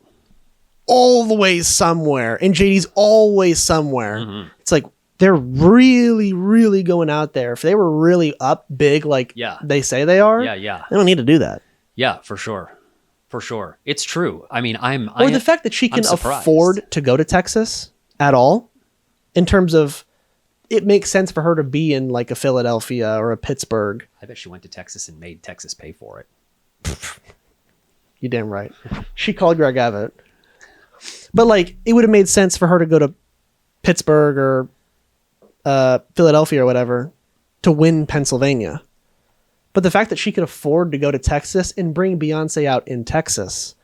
Always somewhere, and JD's always somewhere. Mm-hmm. It's like they're really, really going out there. If they were really up big, like they say they are, they don't need to do that. Yeah, for sure. For sure. It's true. I mean, the fact that she can afford to go to Texas at all, in terms of, it makes sense for her to be in like a Philadelphia or a Pittsburgh. I bet she went to Texas and made Texas pay for it. You damn right. She called Greg Abbott. But like, it would have made sense for her to go to Pittsburgh or Philadelphia or whatever to win Pennsylvania. But the fact that she could afford to go to Texas and bring Beyonce out in Texas,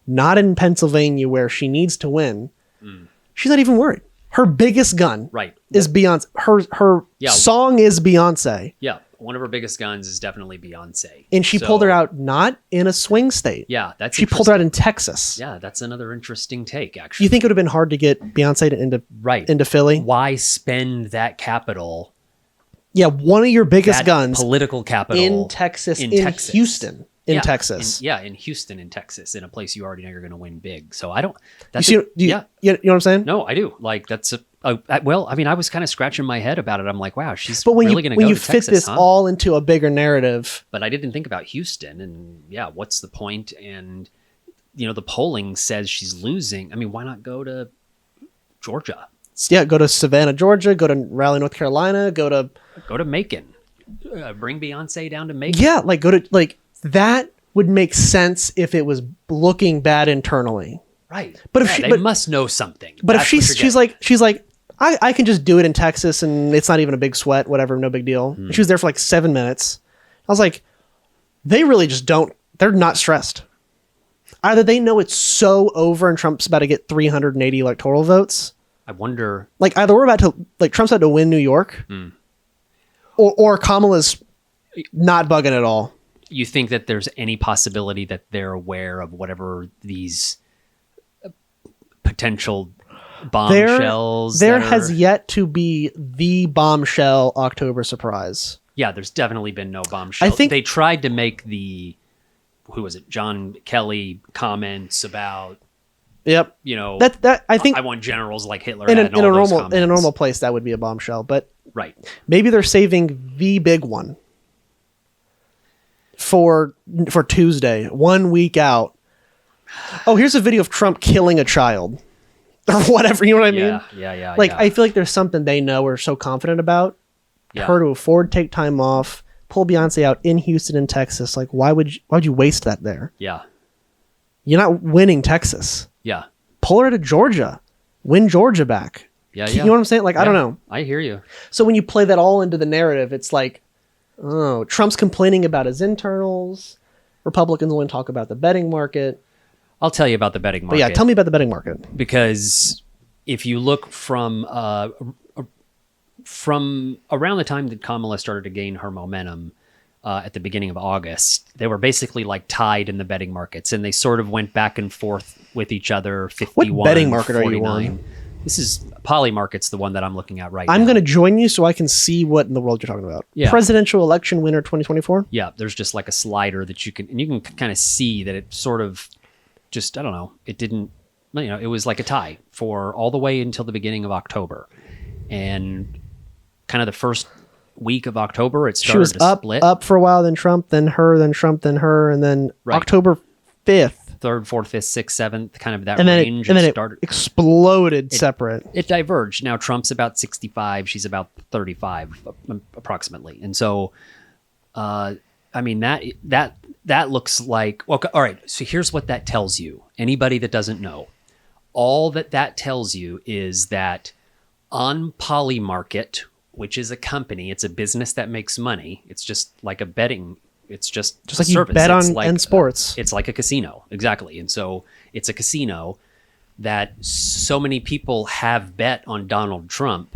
not in Pennsylvania where she needs to win, she's not even worried. Her biggest gun is Beyonce. Her song is Beyonce. Yeah, one of her biggest guns is definitely Beyonce. And she pulled her out not in a swing state. Yeah, she pulled her out in Texas. Yeah, that's another interesting take, actually. You think it would have been hard to get Beyonce into Philly? Why spend that capital? Yeah, one of your biggest guns. Political capital. In Texas. In Houston. In Texas. In Houston, in Texas, in a place you already know you're going to win big. So I don't. You know what I'm saying? No, I do. Like that's well, I mean, I was kind of scratching my head about it. I'm like, wow, she's really going to go to Texas. But when you fit this all into a bigger narrative. But I didn't think about Houston, and what's the point? And the polling says she's losing. I mean, why not go to Georgia? Yeah, go to Savannah, Georgia. Go to Raleigh, North Carolina. Go to Macon. Bring Beyonce down to Macon. Yeah, that would make sense if it was looking bad internally. Right. But if they must know something. But if she's like, I can just do it in Texas and it's not even a big sweat, whatever, no big deal. She was there for like 7 minutes. I was like, they really just they're not stressed. Either they know it's so over and Trump's about to get 380 electoral votes. I wonder. Like either we're about to Trump's about to win New York, or Kamala's not bugging at all. You think that there's any possibility that they're aware of whatever these potential bombshells? There has yet to be the bombshell October surprise. Yeah, there's definitely been no bombshell. I think they tried to make who was it? John Kelly comments about. Yep. That I think I want generals like Hitler in a normal place that would be a bombshell, but right. Maybe they're saving the big one for Tuesday, 1 week out. Oh, here's a video of Trump killing a child or whatever. You know what I mean? Yeah. I feel like there's something they know or so confident about. Yeah. Her to afford take time off, pull Beyonce out in Houston and Texas. Like, why would you waste that there? Yeah. You're not winning Texas. Yeah. Pull her to Georgia. Win Georgia back. Yeah. You know what I'm saying? Like, I don't know. I hear you. So when you play that all into the narrative, it's like, oh, Trump's complaining about his internals. Republicans want to talk about the betting market. I'll tell you about the betting market. But yeah, tell me about the betting market. Because if you look from around the time that Kamala started to gain her momentum at the beginning of August, they were basically like tied in the betting markets, and they sort of went back and forth with each other. 51, what betting market 49. Are you on? This is Polymarket's the one that I'm looking at right now. I'm going to join you so I can see what in the world you're talking about. Yeah. Presidential election winner 2024? Yeah, there's just like a slider that you can kind of see that it sort of just, I don't know, it didn't, it was like a tie for all the way until the beginning of October. And kind of the first week of October, it started to split. Up for a while, then Trump, then her, then Trump, then her, and then October 5th. 3rd, 4th, 5th, 6th, 7th, kind of that range. And then it exploded separate. It diverged. Now Trump's about 65. She's about 35 approximately. And so, that looks like, well, all right. So here's what that tells you. Anybody that doesn't know, all that tells you is that on Polymarket, which is a company, it's a business that makes money. It's just like a betting. It's just like you bet on and sports. It's like a casino, exactly. And so it's a casino that so many people have bet on Donald Trump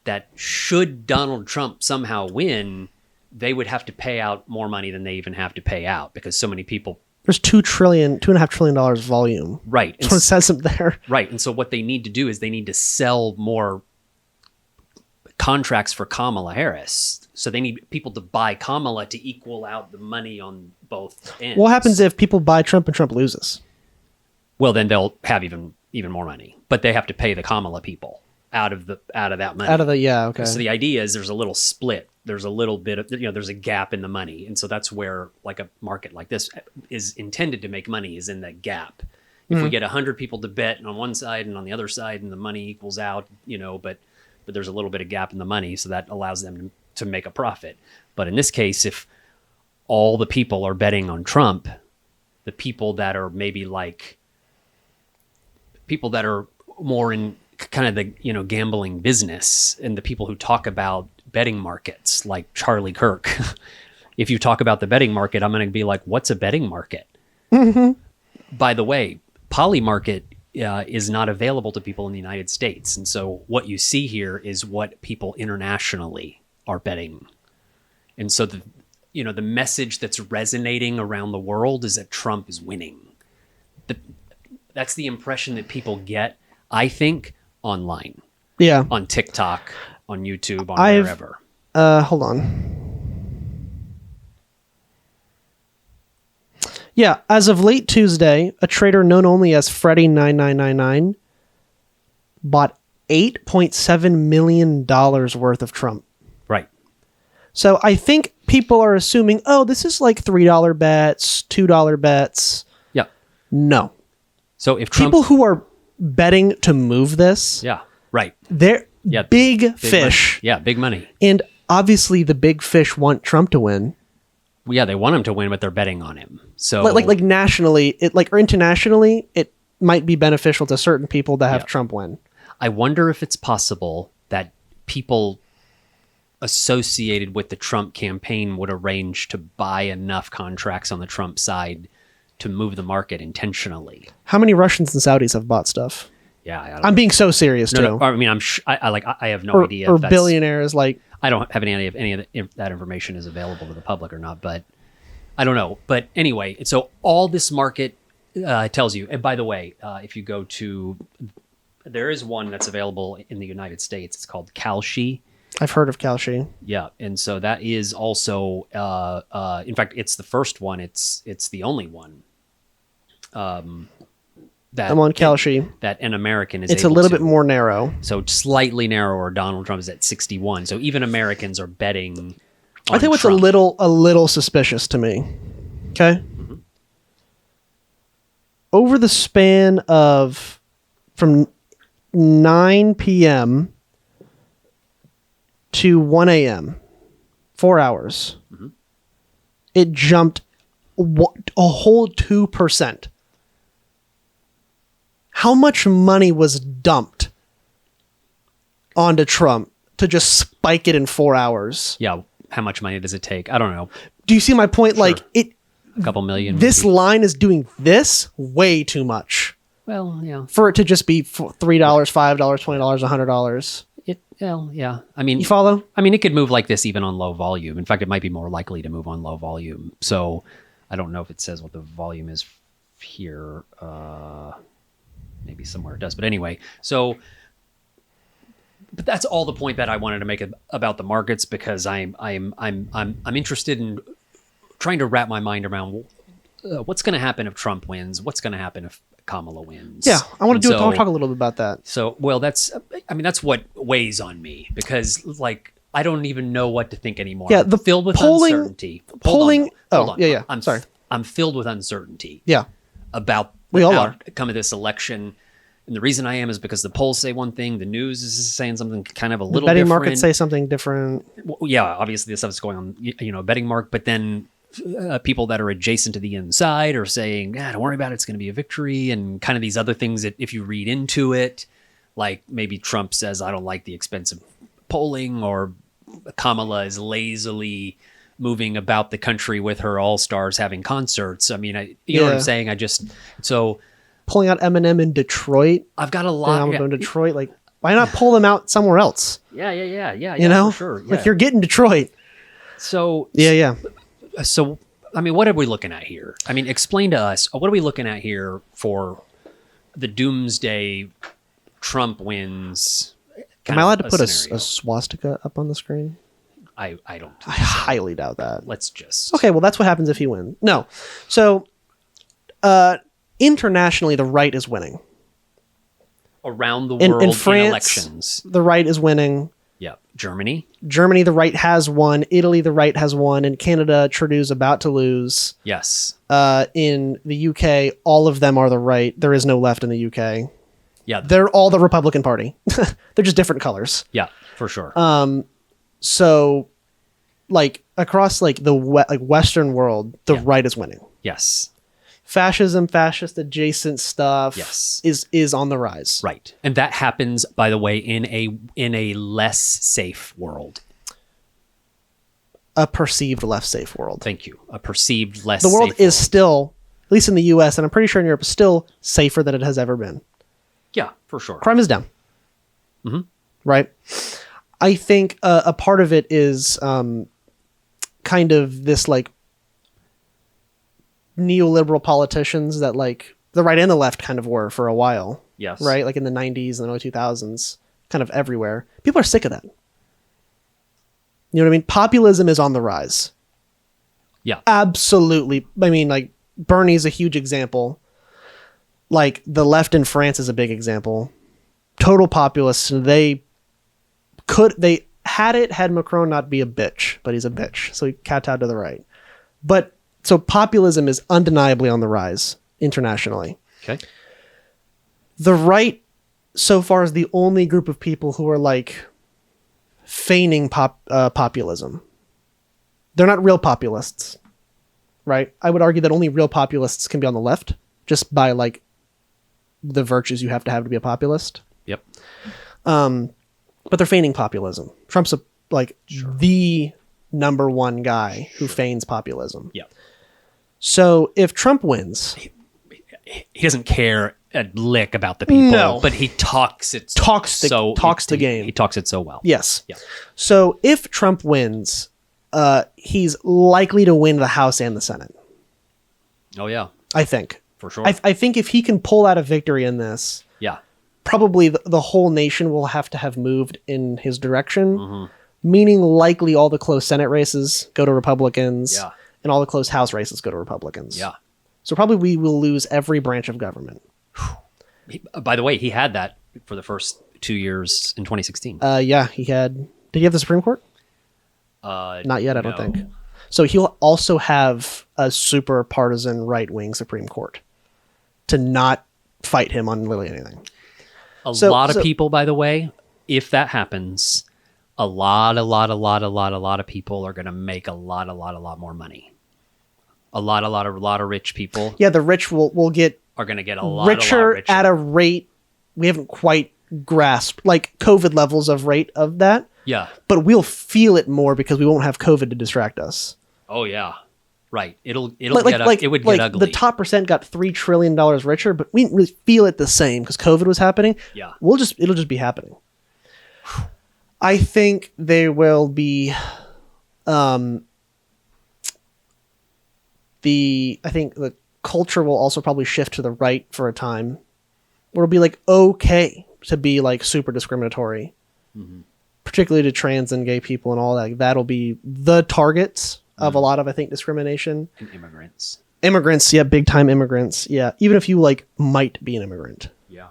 that should Donald Trump somehow win, they would have to pay out more money than they even have to pay out because so many people. There's $2.5 trillion volume. Right. That's what it says up there. Right. And so what they need to do is they need to sell more contracts for Kamala Harris. So they need people to buy Kamala to equal out the money on both ends. What happens if people buy Trump and Trump loses? Well, then they'll have even more money, but they have to pay the Kamala people out of that money. Okay. So the idea is there's a little split. There's a little bit of, there's a gap in the money. And so that's where like a market like this is intended to make money, is in that gap. If we get 100 people to bet on one side and on the other side and the money equals out, but there's a little bit of gap in the money. So that allows them to make a profit. But in this case, if all the people are betting on Trump, the people that are maybe like people that are more in kind of the, gambling business, and the people who talk about betting markets like Charlie Kirk, if you talk about the betting market, I'm going to be like, what's a betting market? Mm-hmm. By the way, Polymarket is not available to people in the United States. And so what you see here is what people internationally are betting. And so the message that's resonating around the world is that Trump is winning. That's the impression that people get, I think, online. Yeah. On TikTok, on YouTube, on wherever. Hold on. Yeah, as of late Tuesday, a trader known only as Freddy9999 bought $8.7 million worth of Trump. Right. So I think people are assuming, oh, this is like $3 bets, $2 bets. Yeah. No. So if Trump... people who are betting to move this, yeah, right, they're big fish. Money. Yeah, big money. And obviously the big fish want Trump to win. Well, yeah, they want him to win, but they're betting on him. So like nationally, or internationally, it might be beneficial to certain people to have Trump win. I wonder if it's possible that people associated with the Trump campaign would arrange to buy enough contracts on the Trump side to move the market intentionally. How many Russians and Saudis have bought stuff? Yeah, I'm being so serious too. I mean, I have no idea. Or if that's- billionaires No, I mean, I like I have no or, idea. or if that's, billionaires like I don't have any of if that information is available to the public or not, but I don't know. But anyway, so all this market tells you. And by the way, if you go to, there is one that's available in the United States. It's called Kalshi. I've heard of Kalshi. Yeah, and so that is also, in fact, it's the first one. It's the only one. That I'm on Kalshi. that an American is. It's a able little to. bit more narrow. So slightly narrower. Donald Trump is at 61. So even Americans are betting. I think what's Trump. a little suspicious to me. Okay. Mm-hmm. Over the span of from 9 p.m. to 1 a.m., 4 hours, Mm-hmm. it jumped a whole 2%. How much money was dumped onto Trump to just spike it in 4 hours? Yeah. How much money does it take? I don't know. Do you see my point? Like it. A couple million. This maybe. line is doing this way too much Well, yeah. for it to just be $3, $5, $20, $100. Well, yeah. I mean, You follow? I mean, it could move like this even on low volume. In fact, it might be more likely to move on low volume. So, I don't know if it says what the volume is here. Maybe somewhere it does. But anyway, so. But that's all the point that I wanted to make about the markets, because I'm interested in trying to wrap my mind around what's going to happen if Trump wins, what's going to happen if Kamala wins. Yeah, I want to And talk a little bit about that. So, well, that's what weighs on me, because like I don't even know what to think anymore. Yeah, I'm the filled with polling- uncertainty. polling- Hold on. yeah. I'm Sorry. I'm filled with uncertainty Yeah. about We the all are. outcome of this election. And the reason I am is because the polls say one thing, the news is saying something kind of a The little betting different. markets say something different. Well, yeah, obviously the stuff that's going on, betting mark, but then people that are adjacent to the inside are saying, don't worry about it, it's going to be a victory, and kind of these other things that if you read into it, like maybe Trump says, I don't like the expensive polling, or Kamala is lazily moving about the country with her all-stars having concerts. I mean, you know what I'm saying? So Pulling out Eminem in Detroit. I've got a lot. I'm going to Detroit. Like, why not pull them out somewhere else? Yeah. You know? For sure. Like, you're getting Detroit. So Yeah. So, I mean, what are we looking at here? I mean, explain to us, what are we looking at here for the doomsday Trump wins? Am I allowed to put a scenario? swastika up on the screen? I don't. I highly doubt that. Let's just. Okay, well, that's what happens if he wins. No. So, internationally, the right is winning. Around the In world in France, elections. the right is winning. Yeah. Germany. Germany, the right has won. Italy, the right has won. In Canada, Trudeau's about to lose. Yes. In the UK, all of them are the right. There is no left in the UK. Yeah. They're all the Republican Party. They're just different colors. Yeah, for sure. So, like, across like the Western world, the right is winning. Yes. Fascism, fascist adjacent stuff, Yes. is on the rise. Right. And that happens, by the way, in a less safe world. A perceived less safe world. Thank you. A perceived less The world safe is still, at least in the US, and I'm pretty sure in Europe, still safer than it has ever been. Yeah, for sure. Crime is down. Mm-hmm. Right? I think a part of it is kind of this like neoliberal politicians that like the right and the left kind of were for a while. Yes. Right? Like in the 90s and the early 2000s, kind of everywhere. People are sick of that. You know what I mean? Populism is on the rise. Yeah. Absolutely. I mean, like Bernie's a huge example. Like the left in France is a big example. Total populists. They had Macron not be a bitch, but he's a bitch. So he kowtowed to the right. But so populism is undeniably on the rise internationally. Okay. The right so far is the only group of people who are like feigning populism. They're not real populists, right? I would argue that only real populists can be on the left, just by like the virtues you have to be a populist. Yep. But they're feigning populism. Trump's the number one guy who feigns populism. Yeah. So if Trump wins, He doesn't care a lick about the people. No. But he talks it the game. He talks it so well. Yes. Yeah. So if Trump wins, he's likely to win the House and the Senate. Oh yeah, I think. for sure. I think if he can pull out a victory in this, yeah. probably the whole nation will have to have moved in his direction, Mm-hmm. meaning likely all the close Senate races go to Republicans, Yeah. and all the close House races go to Republicans. Yeah. So probably we will lose every branch of government. By the way, he had that for the first 2 years in 2016. Yeah, he had. Did he have the Supreme Court? Not yet, I don't no. think. So he'll also have a super partisan right wing Supreme Court to not fight him on literally anything. A lot of people, by the way, if that happens, a lot of people are going to make a lot more money. A lot of rich people Yeah, the rich will get are going to get a lot richer at a rate we haven't quite grasped, like COVID levels of rate of that. Yeah. But we'll feel it more because we won't have COVID to distract us. Oh yeah. Right. It would get ugly. The top percent got $3 trillion richer, but we didn't really feel it the same because COVID was happening. Yeah. It'll just be happening. I think there will be, I think the culture will also probably shift to the right for a time, where it'll be like okay to be like super discriminatory, particularly to trans and gay people and all that. That'll be the targets of a lot of, I think, discrimination. And Immigrants, yeah, big time immigrants, yeah. Even if you like might be an immigrant, Yeah.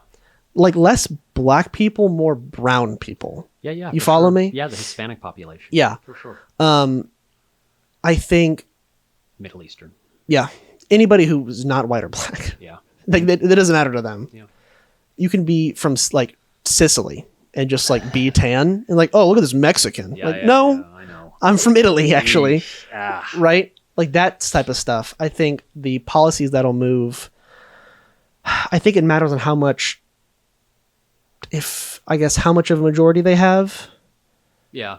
like less black people, more brown people. Yeah. You for follow sure. me? Yeah, the Hispanic population. Yeah. For sure. I think, Middle Eastern. yeah, anybody who's not white or black, Yeah. like that doesn't matter to them. Yeah. You can be from like Sicily and just like be tan and like, oh, look at this Mexican. Yeah, like, yeah, no, yeah, I know. I'm from Italy, actually. Ah. Right? Like that type of stuff. I think the policies that'll move, I think it matters on how much of a majority they have. Yeah.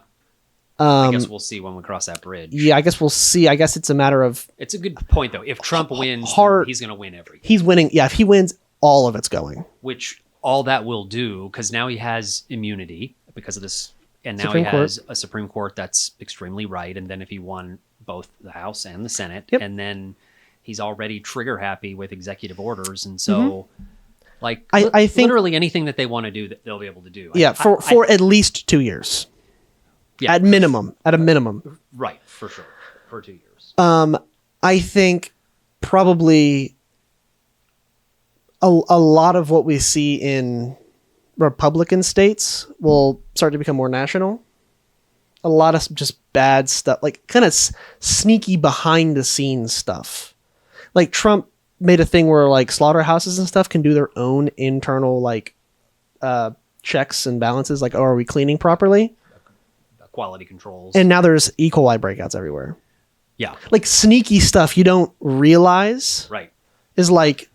I guess we'll see when we cross that bridge. Yeah, I guess we'll see. I guess it's a matter of It's a good point, though. If Trump wins, hard- then he's going to win everything. he's winning. Yeah, if he wins, all of it's going. Which all that will do, because now he has immunity because of this, and now Supreme he Court. has a Supreme Court that's extremely right. And then if he won both the House and the Senate, Yep. and then he's already trigger happy with executive orders, and so like I think- literally anything that they want to do, that they'll be able to do. Yeah, for at least 2 years. yeah, At a minimum. right, for sure, for 2 years. I think probably a lot of what we see in Republican states will start to become more national. A lot of just bad stuff, like kind of sneaky behind the scenes stuff. Like Trump made a thing where like slaughterhouses and stuff can do their own internal like checks and balances. Like, oh, are we cleaning properly? Quality controls. And now there's E. coli breakouts everywhere. yeah, Like sneaky stuff you don't realize right. is like,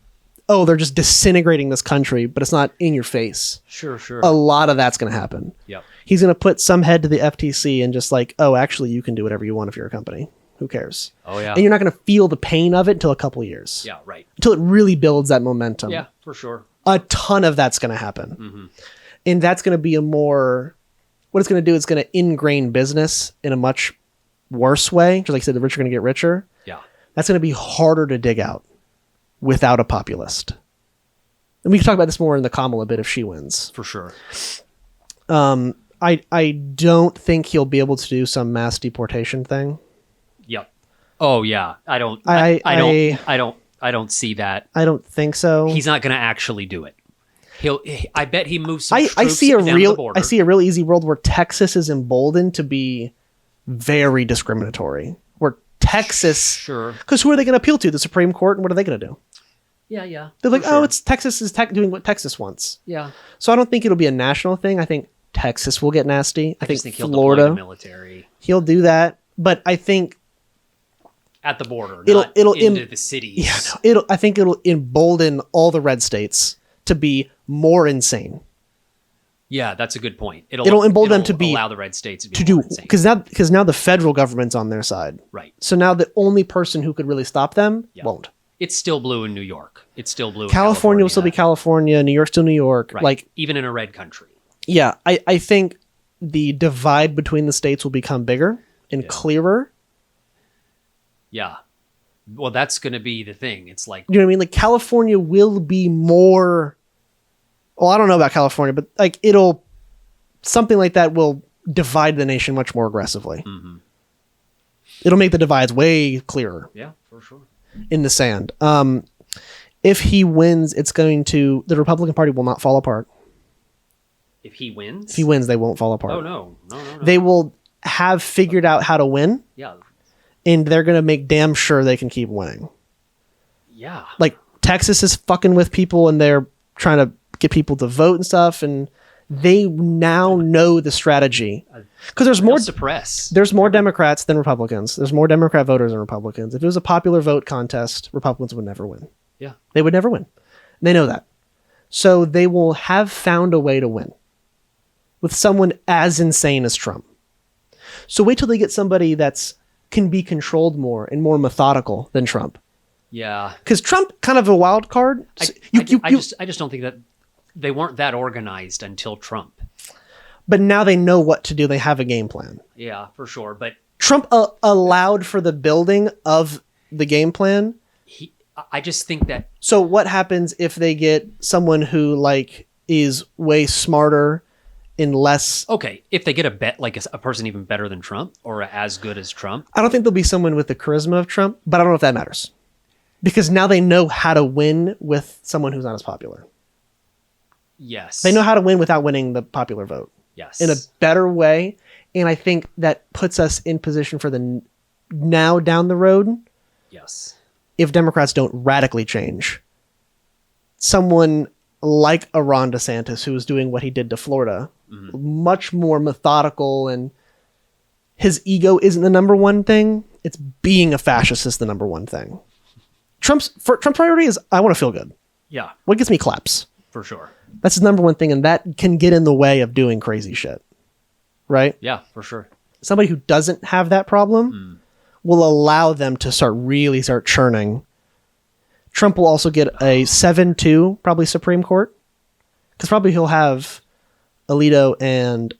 oh, they're just disintegrating this country, but it's not in your face. Sure. A lot of that's going to happen. Yep. He's going to put some head to the FTC and just like, oh, actually, you can do whatever you want if you're a company. Who cares? Oh yeah. And you're not going to feel the pain of it until a couple of years. Yeah. Right. Until it really builds that momentum. Yeah. For sure. A ton of that's going to happen. Mm-hmm. And that's going to be what it's going to do is going to ingrain business in a much worse way. Just like I said, the rich are going to get richer. Yeah. That's going to be harder to dig out without a populist. And we can talk about this more in the Kamala bit if she wins. For sure. I don't think he'll be able to do some mass deportation thing. Yep. Oh yeah. I don't see that. I don't think so. He's not going to actually do it. I bet he moves some I troops see down the border. I see a real easy world where Texas is emboldened to be very discriminatory. Where Texas, Sure. because who are they going to appeal to? The Supreme Court, and what are they going to do? Yeah. They're like, For sure. oh, it's Texas is doing what Texas wants. Yeah. So I don't think it'll be a national thing. I think Texas will get nasty. I just think he'll Florida, deploy the military he'll do that. But I think at the border, It'll- not it'll into the cities. I think it'll embolden all the red states to be more insane. Yeah, that's a good point. It'll embolden them to be allow the red states to more do insane. because now the federal government's on their side. Right. So now the only person who could really stop them Yeah. won't. It's still blue in New York. It's still blue. California will still be California. New York's still New York. Right. Like even in a red country. Yeah, I think the divide between the states will become bigger and clearer. Yeah. Well, that's going to be the thing. It's like, you know what I mean? Like California will be more. Well, I don't know about California, but like something like that will divide the nation much more aggressively. Mm-hmm. It'll make the divides way clearer. Yeah, for sure. In the sand. If he wins, the Republican Party will not fall apart. If he wins? If he wins, they won't fall apart. Oh, no. They will have figured out how to win. Yeah. And they're going to make damn sure they can keep winning. Yeah. Like Texas is fucking with people and they're trying to get people to vote and stuff. And they now know the strategy. Because there's more Democrats than Republicans. There's more Democrat voters than Republicans. If it was a popular vote contest, Republicans would never win. Yeah. They would never win. They know that. So they will have found a way to win with someone as insane as Trump. So wait till they get somebody can be controlled more and more methodical than Trump. Yeah. Because Trump kind of a wild card. I just don't think that they weren't that organized until Trump. But now they know what to do. They have a game plan. Yeah, for sure. But Trump allowed for the building of the game plan. I just think that. So what happens if they get someone who like is way smarter and less? Okay, if they get a person even better than Trump or as good as Trump. I don't think there'll be someone with the charisma of Trump, but I don't know if that matters. Because now they know how to win with someone who's not as popular. Yes. They know how to win without winning the popular vote. Yes. In a better way. And I think that puts us in position for the now down the road. Yes. If Democrats don't radically change. Someone like a Ron DeSantis, who is doing what he did to Florida, much more methodical, and his ego isn't the number one thing. It's being a fascist is the number one thing. Trump's priority is, I want to feel good. Yeah. What gets me claps? For sure. That's his number one thing, and that can get in the way of doing crazy shit. Right? Yeah, for sure. Somebody who doesn't have that problem will allow them to start churning. Trump will also get a 7-2, probably Supreme Court. Because probably he'll have Alito and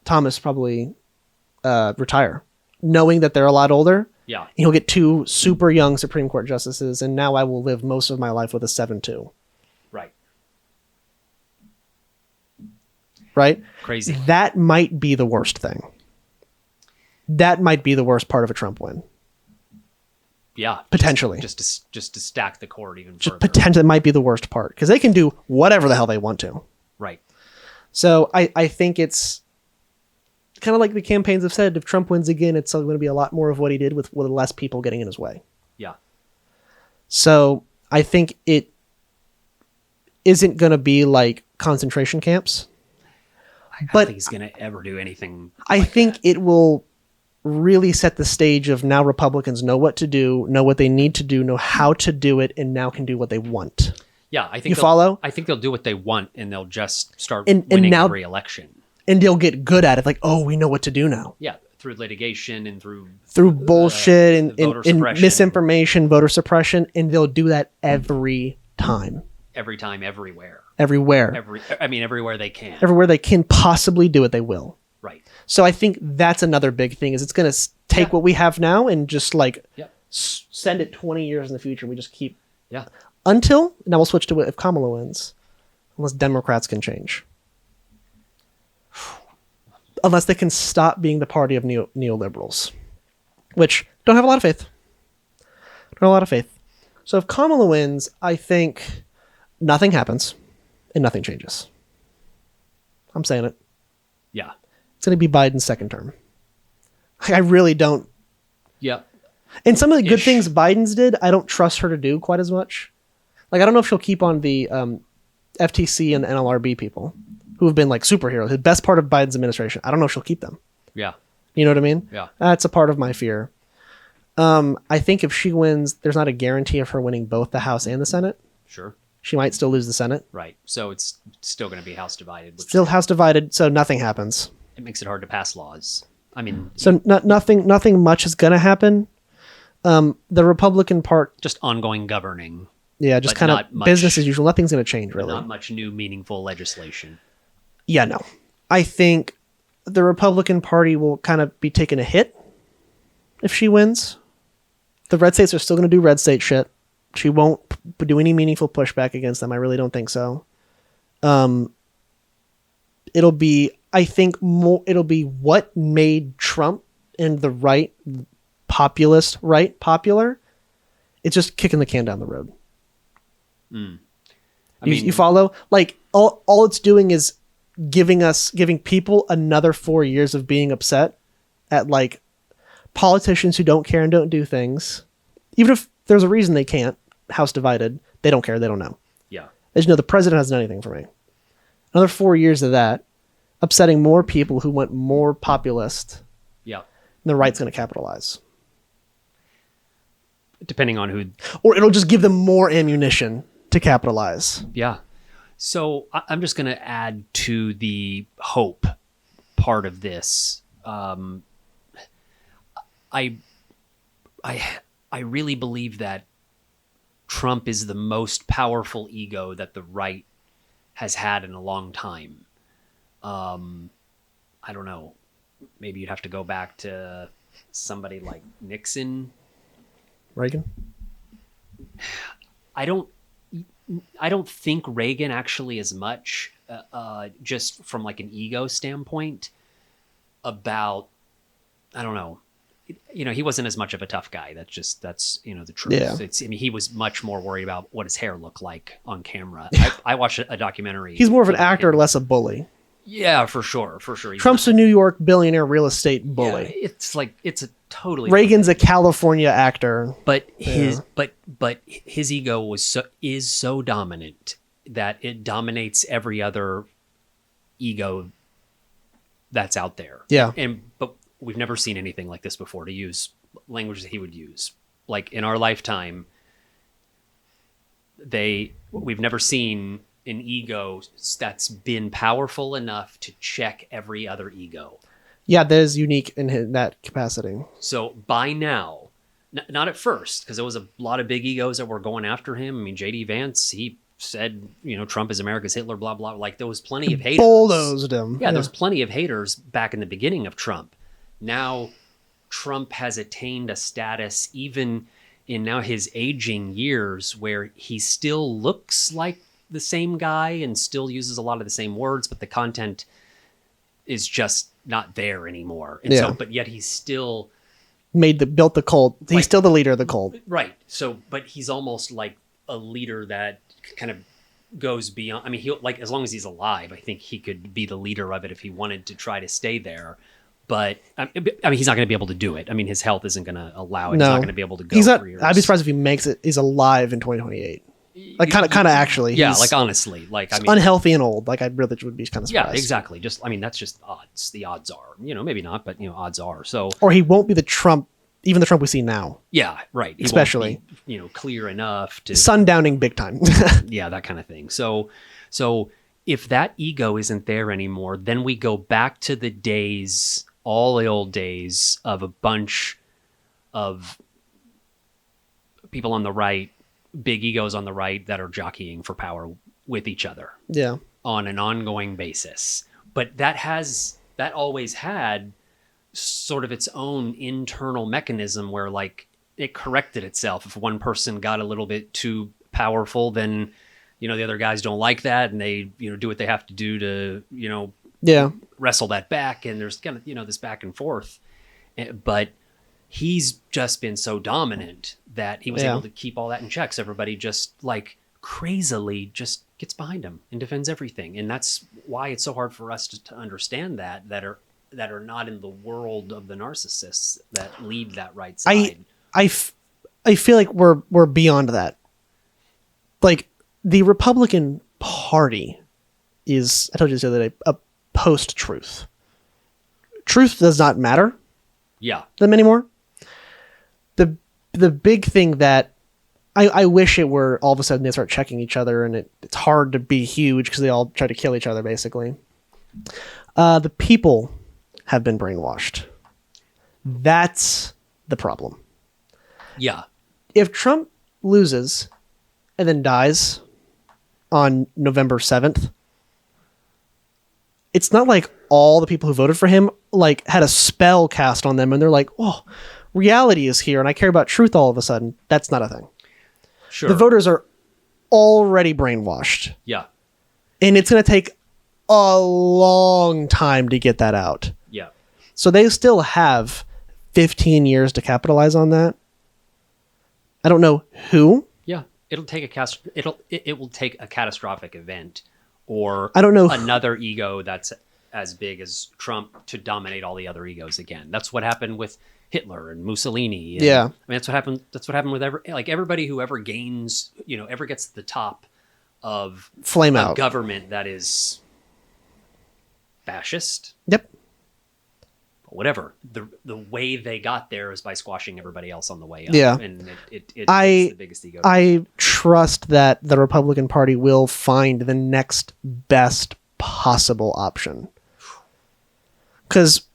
Thomas probably retire, knowing that they're a lot older. Yeah. And he'll get 2 super young Supreme Court justices, and now I will live most of my life with a 7-2. Right. Right? Crazy. That might be the worst thing. That might be the worst part of a Trump win. Yeah. Potentially. Just to stack the cord even Just further. potentially might be the worst part. Because they can do whatever the hell they want to. Right. So I think it's kind of like the campaigns have said, if Trump wins again, it's going to be a lot more of what he did with less people getting in his way. Yeah. So I think it isn't going to be like concentration camps. I don't think he's going to ever do anything. I think it will really set the stage of now Republicans know what to do, know what they need to do, know how to do it, and now can do what they want. Yeah, I think you follow. I think they'll do what they want, and they'll just start and winning now, every election. And they'll get good at it. Like, oh, we know what to do now. Yeah, through litigation and through bullshit and suppression. misinformation, voter suppression, and they'll do that every time. Every time, everywhere. Everywhere. Everywhere they can. Everywhere they can possibly do it, they will. Right. So I think that's another big thing is it's going to take what we have now and just like send it 20 years in the future. We just keep until now we'll switch to if Kamala wins, unless Democrats can change, unless they can stop being the party of neoliberals, which don't have a lot of faith. So if Kamala wins, I think nothing happens and nothing changes. I'm saying it. Yeah. It's going to be Biden's second term. I really don't. Yeah. And some of the good things Biden's did, I don't trust her to do quite as much. Like, I don't know if she'll keep on the FTC and NLRB people who have been like superheroes. The best part of Biden's administration. I don't know if she'll keep them. Yeah. You know what I mean? Yeah. That's a part of my fear. I think if she wins, there's not a guarantee of her winning both the House and the Senate. Sure. She might still lose the Senate. Right. So it's still going to be House divided. Still House divided, so nothing happens. It makes it hard to pass laws. I mean, so nothing much is going to happen. The Republican part, just ongoing governing. Yeah, just kind of business as usual. Nothing's going to change, really. Not much new, meaningful legislation. Yeah, no. I think the Republican Party will kind of be taking a hit if she wins. The red states are still going to do red state shit. She won't do any meaningful pushback against them. I really don't think so. It'll be, I think, it'll be what made Trump and the right, populist right, popular. It's just kicking the can down the road. I mean, you follow? Like, all it's doing is giving people another 4 years of being upset at, like, politicians who don't care and don't do things. Even if there's a reason they can't, House divided, they don't care, they don't know. Yeah. They just know the president hasn't done anything for me. Another 4 years of that, upsetting more people who want more populist. Yeah. And the right's going to capitalize. Depending on who. Or it'll just give them more ammunition to capitalize. Yeah. So I'm just going to add to the hope part of this. I really believe that Trump is the most powerful ego that the right has had in a long time. I don't know. Maybe you'd have to go back to somebody like Nixon. Reagan? I don't think Reagan actually as much, just from like an ego standpoint about, I don't know, he wasn't as much of a tough guy. That's the truth. Yeah. He was much more worried about what his hair looked like on camera. I watched a documentary. He's more of an actor, less a bully. Yeah, for sure. Trump's a New York billionaire real estate bully. Yeah, it's a totally. Reagan's a California actor. But his ego is so dominant that it dominates every other ego that's out there. Yeah. But we've never seen anything like this before, to use language that he would use. Like in our lifetime, we've never seen an ego that's been powerful enough to check every other ego. Yeah, that is unique in that capacity. So by now, not at first, because there was a lot of big egos that were going after him. I mean, J.D. Vance, he said, Trump is America's Hitler, blah, blah. Like, there was plenty of haters. Bulldozed him. Yeah, there's plenty of haters back in the beginning of Trump. Now, Trump has attained a status, even in now his aging years, where he still looks like the same guy and still uses a lot of the same words, but the content is just not there anymore. And so, but yet he's still built the cult. He's still the leader of the cult. Right. So, but he's almost like a leader that kind of goes beyond. I mean, he'll, like, as long as he's alive, I think he could be the leader of it if he wanted to try to stay there. But I mean, he's not going to be able to do it. I mean, his health isn't going to allow it. No. He's not going to be able to go. He's not. I'd be surprised if he makes it. He's alive in 2028. Like kind of actually. Yeah, like honestly, like I mean, unhealthy and old. Like I really would be kind of surprised. Yeah, exactly. Just that's just odds. The odds are, maybe not, but odds are. So, or he won't be the Trump, even the Trump we see now. Yeah, right. He especially won't be, clear enough to sundowning big time. Yeah, that kind of thing. So if that ego isn't there anymore, then we go back to the days, all the old days of a bunch of people on the right. Big egos on the right that are jockeying for power with each other. Yeah. On an ongoing basis. But that always had sort of its own internal mechanism where, like, it corrected itself. If one person got a little bit too powerful, then, the other guys don't like that and they, do what they have to do to, wrestle that back. And there's kind of, this back and forth. But he's just been so dominant that he was able to keep all that in check. So everybody just like crazily just gets behind him and defends everything. And that's why it's so hard for us to understand that are not in the world of the narcissists that lead that right side. I feel like we're beyond that. Like the Republican Party is, I told you the other day, a post-truth. Truth does not matter. Yeah. Them anymore. The big thing that I wish it were all of a sudden they start checking each other and it's hard to be huge because they all try to kill each other basically. The people have been brainwashed. That's the problem. Yeah. If Trump loses and then dies on November 7th, it's not like all the people who voted for him like had a spell cast on them and they're like, oh, reality is here and I care about truth all of a sudden. That's not a thing. Sure. The voters are already brainwashed. Yeah. And it's going to take a long time to get that out. Yeah. So they still have 15 years to capitalize on that. I don't know who. Yeah. It will take a catastrophic event or I don't know another ego that's as big as Trump to dominate all the other egos again. That's what happened with Hitler and Mussolini. And, yeah. I mean, that's what happened with everybody who ever gains, ever gets to the top of flame a out government that is fascist. Yep. Whatever. The way they got there is by squashing everybody else on the way up. Yeah. And it's the biggest ego. I trust that the Republican Party will find the next best possible option. Because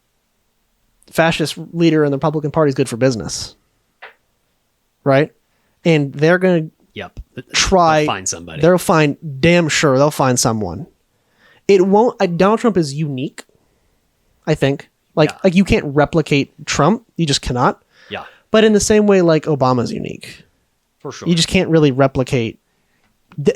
fascist leader in the Republican Party is good for business. Right? And they're going to try. They'll find somebody. They'll find, damn sure, they'll find someone. It won't, Donald Trump is unique, I think. Like you can't replicate Trump. You just cannot. Yeah. But in the same way, like Obama's unique. For sure. You just can't really replicate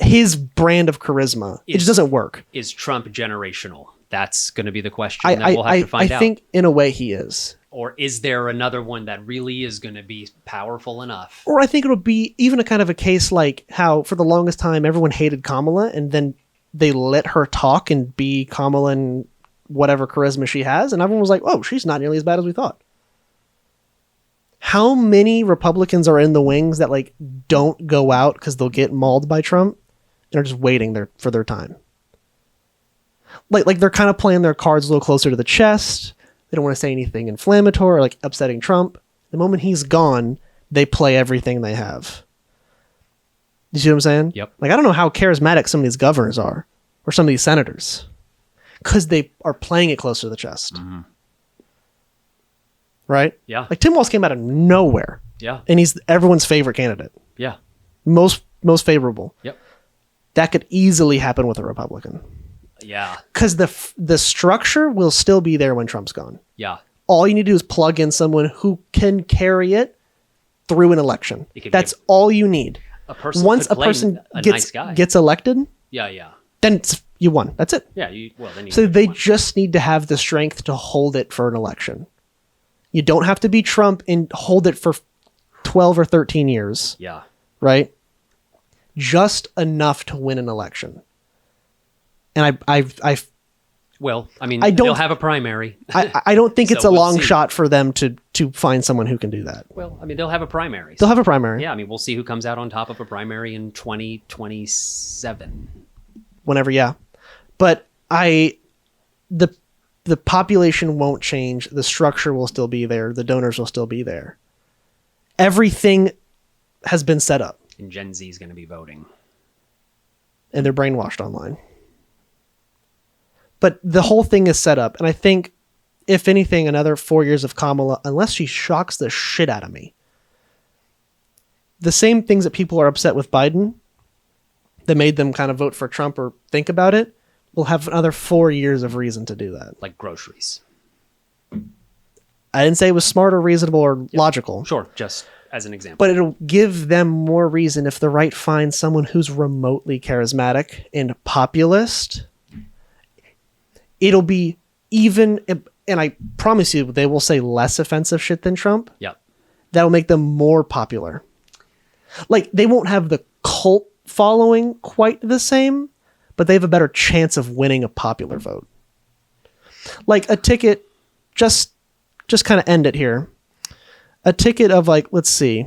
his brand of charisma. It just doesn't work. Is Trump generational? That's going to be the question that we'll have to find out. I think in a way he is. Or is there another one that really is going to be powerful enough? Or I think it'll be even a kind of a case like how for the longest time everyone hated Kamala and then they let her talk and be Kamala and whatever charisma she has. And everyone was like, oh, she's not nearly as bad as we thought. How many Republicans are in the wings that like don't go out because they'll get mauled by Trump and are just waiting for their time? Like they're kind of playing their cards a little closer to the chest. They don't want to say anything inflammatory or like upsetting Trump. The moment he's gone, they play everything they have. You see what I'm saying? Yep. Like, I don't know how charismatic some of these governors are or some of these senators because they are playing it close to the chest. Mm-hmm. Right? Yeah. Like Tim Walz came out of nowhere. Yeah. And he's everyone's favorite candidate. Yeah. Most favorable. Yep. That could easily happen with a Republican. Yeah. Because the structure will still be there when Trump's gone. Yeah. All you need to do is plug in someone who can carry it through an election. That's all you need. Once a person gets elected, then you won. That's it. Yeah. So they just need to have the strength to hold it for an election. You don't have to be Trump and hold it for 12 or 13 years. Yeah. Right? Just enough to win an election. And they'll have a primary. I don't think So it's a we'll long see. shot for them to find someone who can do that. Well, they'll have a primary. They'll have a primary. Yeah, we'll see who comes out on top of a primary in 2027. Whenever, yeah. But the population won't change. The structure will still be there. The donors will still be there. Everything has been set up. And Gen Z is going to be voting. And they're brainwashed online. But the whole thing is set up. And I think, if anything, another 4 years of Kamala, unless she shocks the shit out of me, the same things that people are upset with Biden that made them kind of vote for Trump or think about it, will have another 4 years of reason to do that. Like groceries. I didn't say it was smart or reasonable or logical. Sure, just as an example. But it'll give them more reason if the right finds someone who's remotely charismatic and populist. It'll be even, and I promise you, they will say less offensive shit than Trump. Yep. That'll make them more popular. Like, they won't have the cult following quite the same, but they have a better chance of winning a popular vote. Like a ticket, just kind of end it here. A ticket of like, let's see,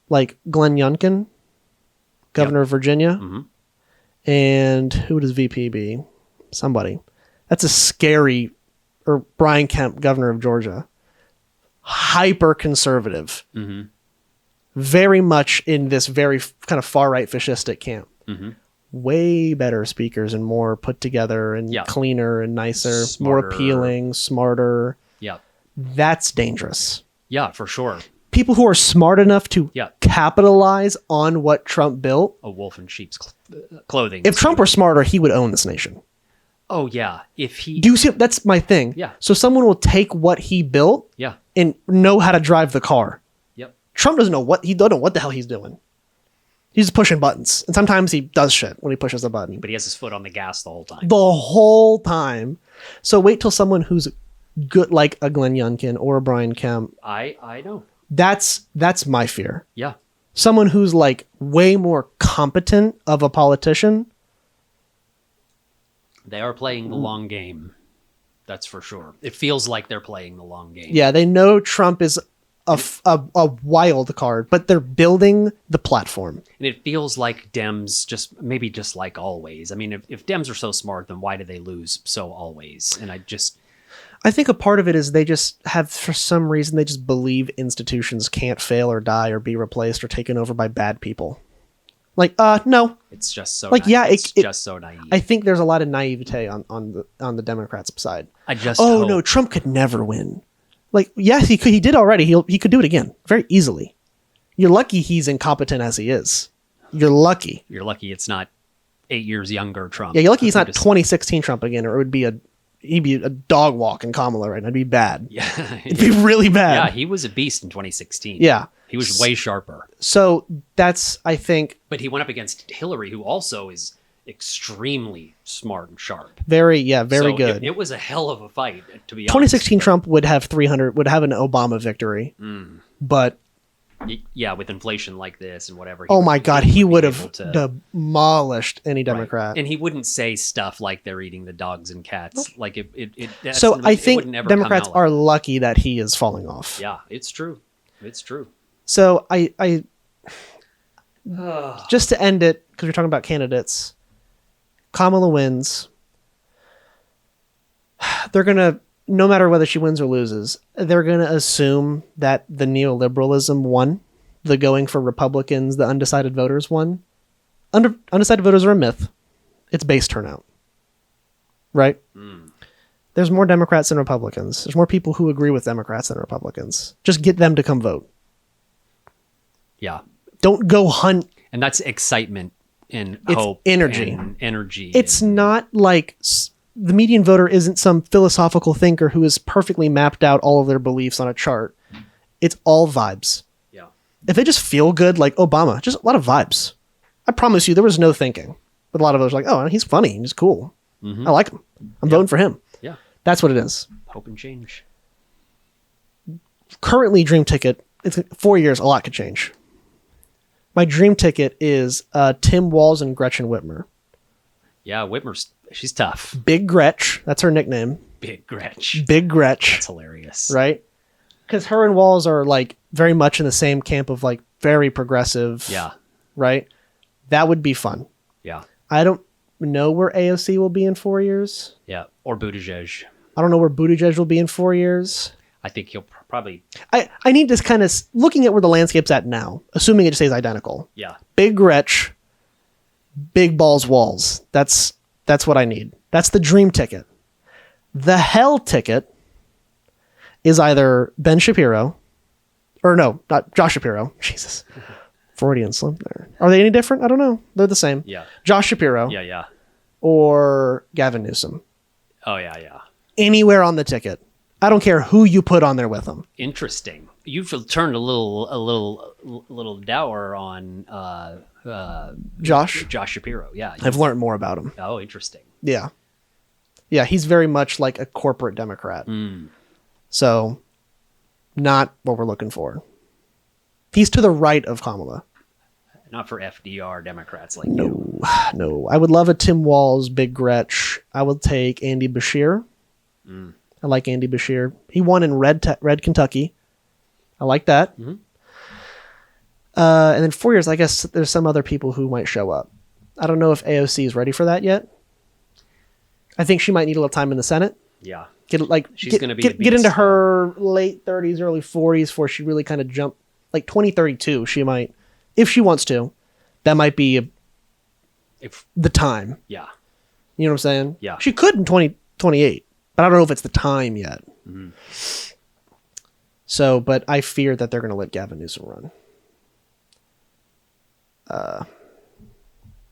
like Glenn Youngkin, governor of Virginia, and who would his VP be? Somebody. That's a scary, or Brian Kemp, governor of Georgia. Hyper conservative. Mm-hmm. Very much in this very kind of far right fascistic camp. Mm-hmm. Way better speakers and more put together and cleaner and nicer, more appealing, smarter. Yeah. That's dangerous. Yeah, for sure. people who are smart enough to Yeah. capitalize on what Trump built. A wolf in sheep's clothing. If Trump were smarter, he would own this nation. Oh yeah, if he. Do you see? That's my thing. Yeah. So someone will take what he built Yeah. and know how to drive the car. Yep. Trump doesn't know what the hell he's doing. He's just pushing buttons, and sometimes he does shit when he pushes a button. But he has his foot on the gas the whole time. The whole time. So wait till someone who's good, like a Glenn Youngkin or a Brian Kemp. I know. That's my fear. Yeah. Someone who's like way more competent of a politician. They are playing the long game. That's for sure. It feels like they're playing the long game. Yeah, they know Trump is a wild card, but they're building the platform. And it feels like Dems just like always. I mean, if Dems are so smart, then why do they lose so always? And I think a part of it is they just have, for some reason, they just believe institutions can't fail or die or be replaced or taken over by bad people. Like, no. it's just so Like, yeah, it's just so naive. I think there's a lot of naivete on the Democrats' side. I just hope. No, Trump could never win. Like, yes, he could. He did already. He could do it again very easily. You're lucky he's incompetent as he is. You're lucky. You're lucky it's not 8 years younger Trump. Yeah, you're lucky he's not 2016 Trump again, or he'd be a dog walk in Kamala right now. It'd be bad. Yeah. It'd be really bad. Yeah, he was a beast in 2016. Yeah. He was way sharper. So that's, I think... But he went up against Hillary, who also is extremely smart and sharp. Very So good. It was a hell of a fight, to be honest. 2016 Trump would have an Obama victory. But... Yeah, with inflation like this and whatever. Oh my God, he would have to, demolished any Democrat. Right. And he wouldn't say stuff like they're eating the dogs and cats. Like So I think never Democrats come out are lucky that he is falling off. Yeah, it's true. It's true. So I just to end it, because we're talking about candidates, Kamala wins. They're going to, no matter whether she wins or loses, they're going to assume that the neoliberalism won, the going for Republicans, the undecided voters won. Undecided voters are a myth. It's base turnout. Right? There's more Democrats than Republicans. There's more people who agree with Democrats than Republicans. Just get them to come vote. Yeah. Don't go hunt. And that's excitement and It's hope. energy. And energy. It's not like the median voter isn't some philosophical thinker who has perfectly mapped out all of their beliefs on a chart. It's all vibes. Yeah. If they just feel good, like Obama, just a lot of vibes. I promise you, there was no thinking. But a lot of us are like, oh, he's funny. He's cool. I like him. I'm voting for him. Yeah. That's what it is. Hope and change. Currently, dream ticket, it's 4 years, a lot could change. My dream ticket is Tim Walz and Gretchen Whitmer. Yeah, she's tough. Big Gretch, that's her nickname. Big Gretch. Big Gretch. That's hilarious. Right? Because her and Walz are like very much in the same camp of like very progressive. Yeah. Right? That would be fun. Yeah. I don't know where AOC will be in 4 years. Yeah. Or Buttigieg. I don't know where Buttigieg will be in 4 years. I think he'll probably. I need to kind of, looking at where the landscape's at now, assuming it stays identical. Yeah. Big Gretch, big balls Walls. That's what I need. That's the dream ticket. The hell ticket is either Ben Shapiro, or no, not Josh Shapiro. Jesus. Freudian slip there. Are they any different? I don't know. They're the same. Yeah. Josh Shapiro. Yeah, yeah. Or Gavin Newsom. Oh, yeah, yeah. Anywhere on the ticket. I don't care who you put on there with them. Interesting. You've turned a little dour on Josh Shapiro. Yeah. I've learned more about him. Oh, interesting. Yeah. Yeah, he's very much like a corporate Democrat. So, not what we're looking for. He's to the right of Kamala. Not for FDR Democrats like you. No. I would love a Tim Walz, Big Gretch. I would take Andy Beshear. I like Andy Beshear. He won in Red Kentucky. I like that. And then 4 years, I guess there's some other people who might show up. I don't know if AOC is ready for that yet. I think she might need a little time in the Senate. Yeah. She's going to be get into her late 30s, early 40s before she really kind of jump. Like 2032, she might, if she wants to, that might be the time. Yeah. You know what I'm saying? Yeah. She could in 2028, but I don't know if it's the time yet. So, but I fear that they're going to let Gavin Newsom run.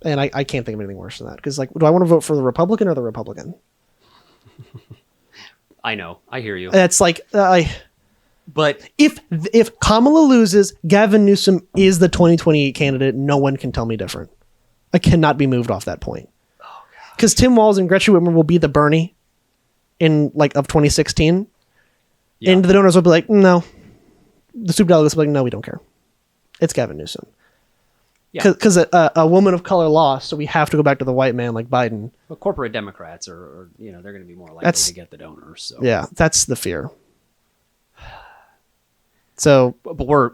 And I can't think of anything worse than that. Because, like, do I want to vote for the Republican or the Republican? I know. I hear you. It's like, but if Kamala loses, Gavin Newsom is the 2028 candidate. No one can tell me different. I cannot be moved off that point. Because Tim Walz and Gretchen Whitmer will be the Bernie of 2016. Yeah. And the donors will be like, no. The super delegates will be like, no, we don't care. It's Gavin Newsom. Because a woman of color lost, so we have to go back to the white man like Biden. Well, corporate Democrats are they're going to be more likely to get the donors. So. Yeah, that's the fear. So, but we're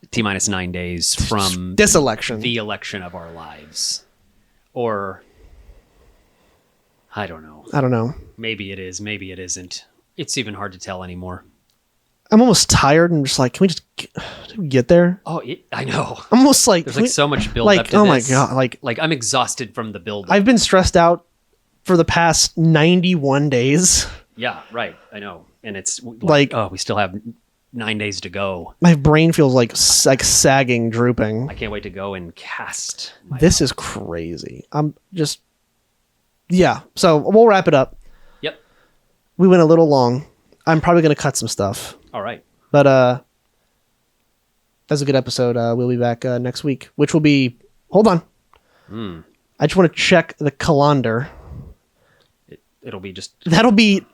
T-minus 9 days from this election, the election of our lives, or I don't know. Maybe it is. Maybe it isn't. It's even hard to tell anymore. I'm almost tired and just like, can we just get there? Oh, I know. I'm almost like there's like so much build up to oh this. My God, like I'm exhausted from the build. I've been stressed out for the past 91 days. Yeah, right. I know, and it's like we still have 9 days to go. My brain feels like sagging, drooping. I can't wait to go and cast. This is crazy. I'm just So we'll wrap it up. Yep. We went a little long. I'm probably going to cut some stuff. All right. But that's a good episode. We'll be back next week, which will be... Hold on. I just want to check the calendar. It'll be just... That'll be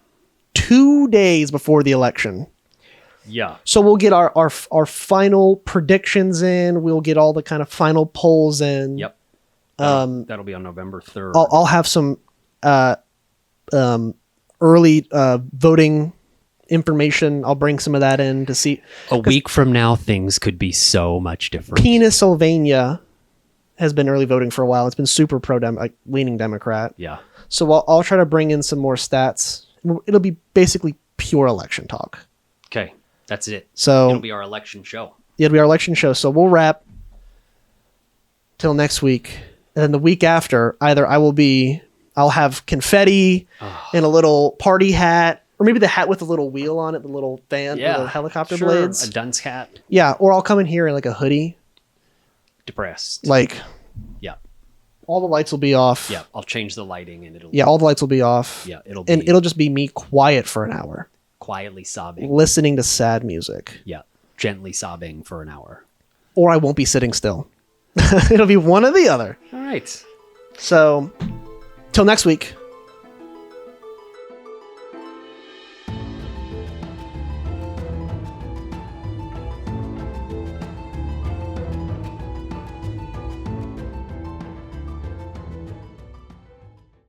2 days before the election. Yeah. So we'll get our final predictions in. We'll get all the kind of final polls in. Yep. That'll be on November 3rd. I'll have some early voting information. I'll bring some of that in to see. A week from now, things could be so much different. Pennsylvania has been early voting for a while. It's been super leaning Democrat. Yeah. So I'll try to bring in some more stats. It'll be basically pure election talk. Okay. That's it. So it'll be our election show. It'll be our election show. So we'll wrap till next week. And then the week after, either I'll have confetti and a little party hat. Or maybe the hat with the little wheel on it, the little fan, the little helicopter blades. A dunce hat. Yeah, or I'll come in here in like a hoodie. Depressed. Yeah. All the lights will be off. Yeah, I'll change the lighting and all the lights will be off. Yeah, it'll just be me quiet for an hour. Quietly sobbing. Listening to sad music. Yeah, gently sobbing for an hour. Or I won't be sitting still. It'll be one or the other. All right. So, till next week.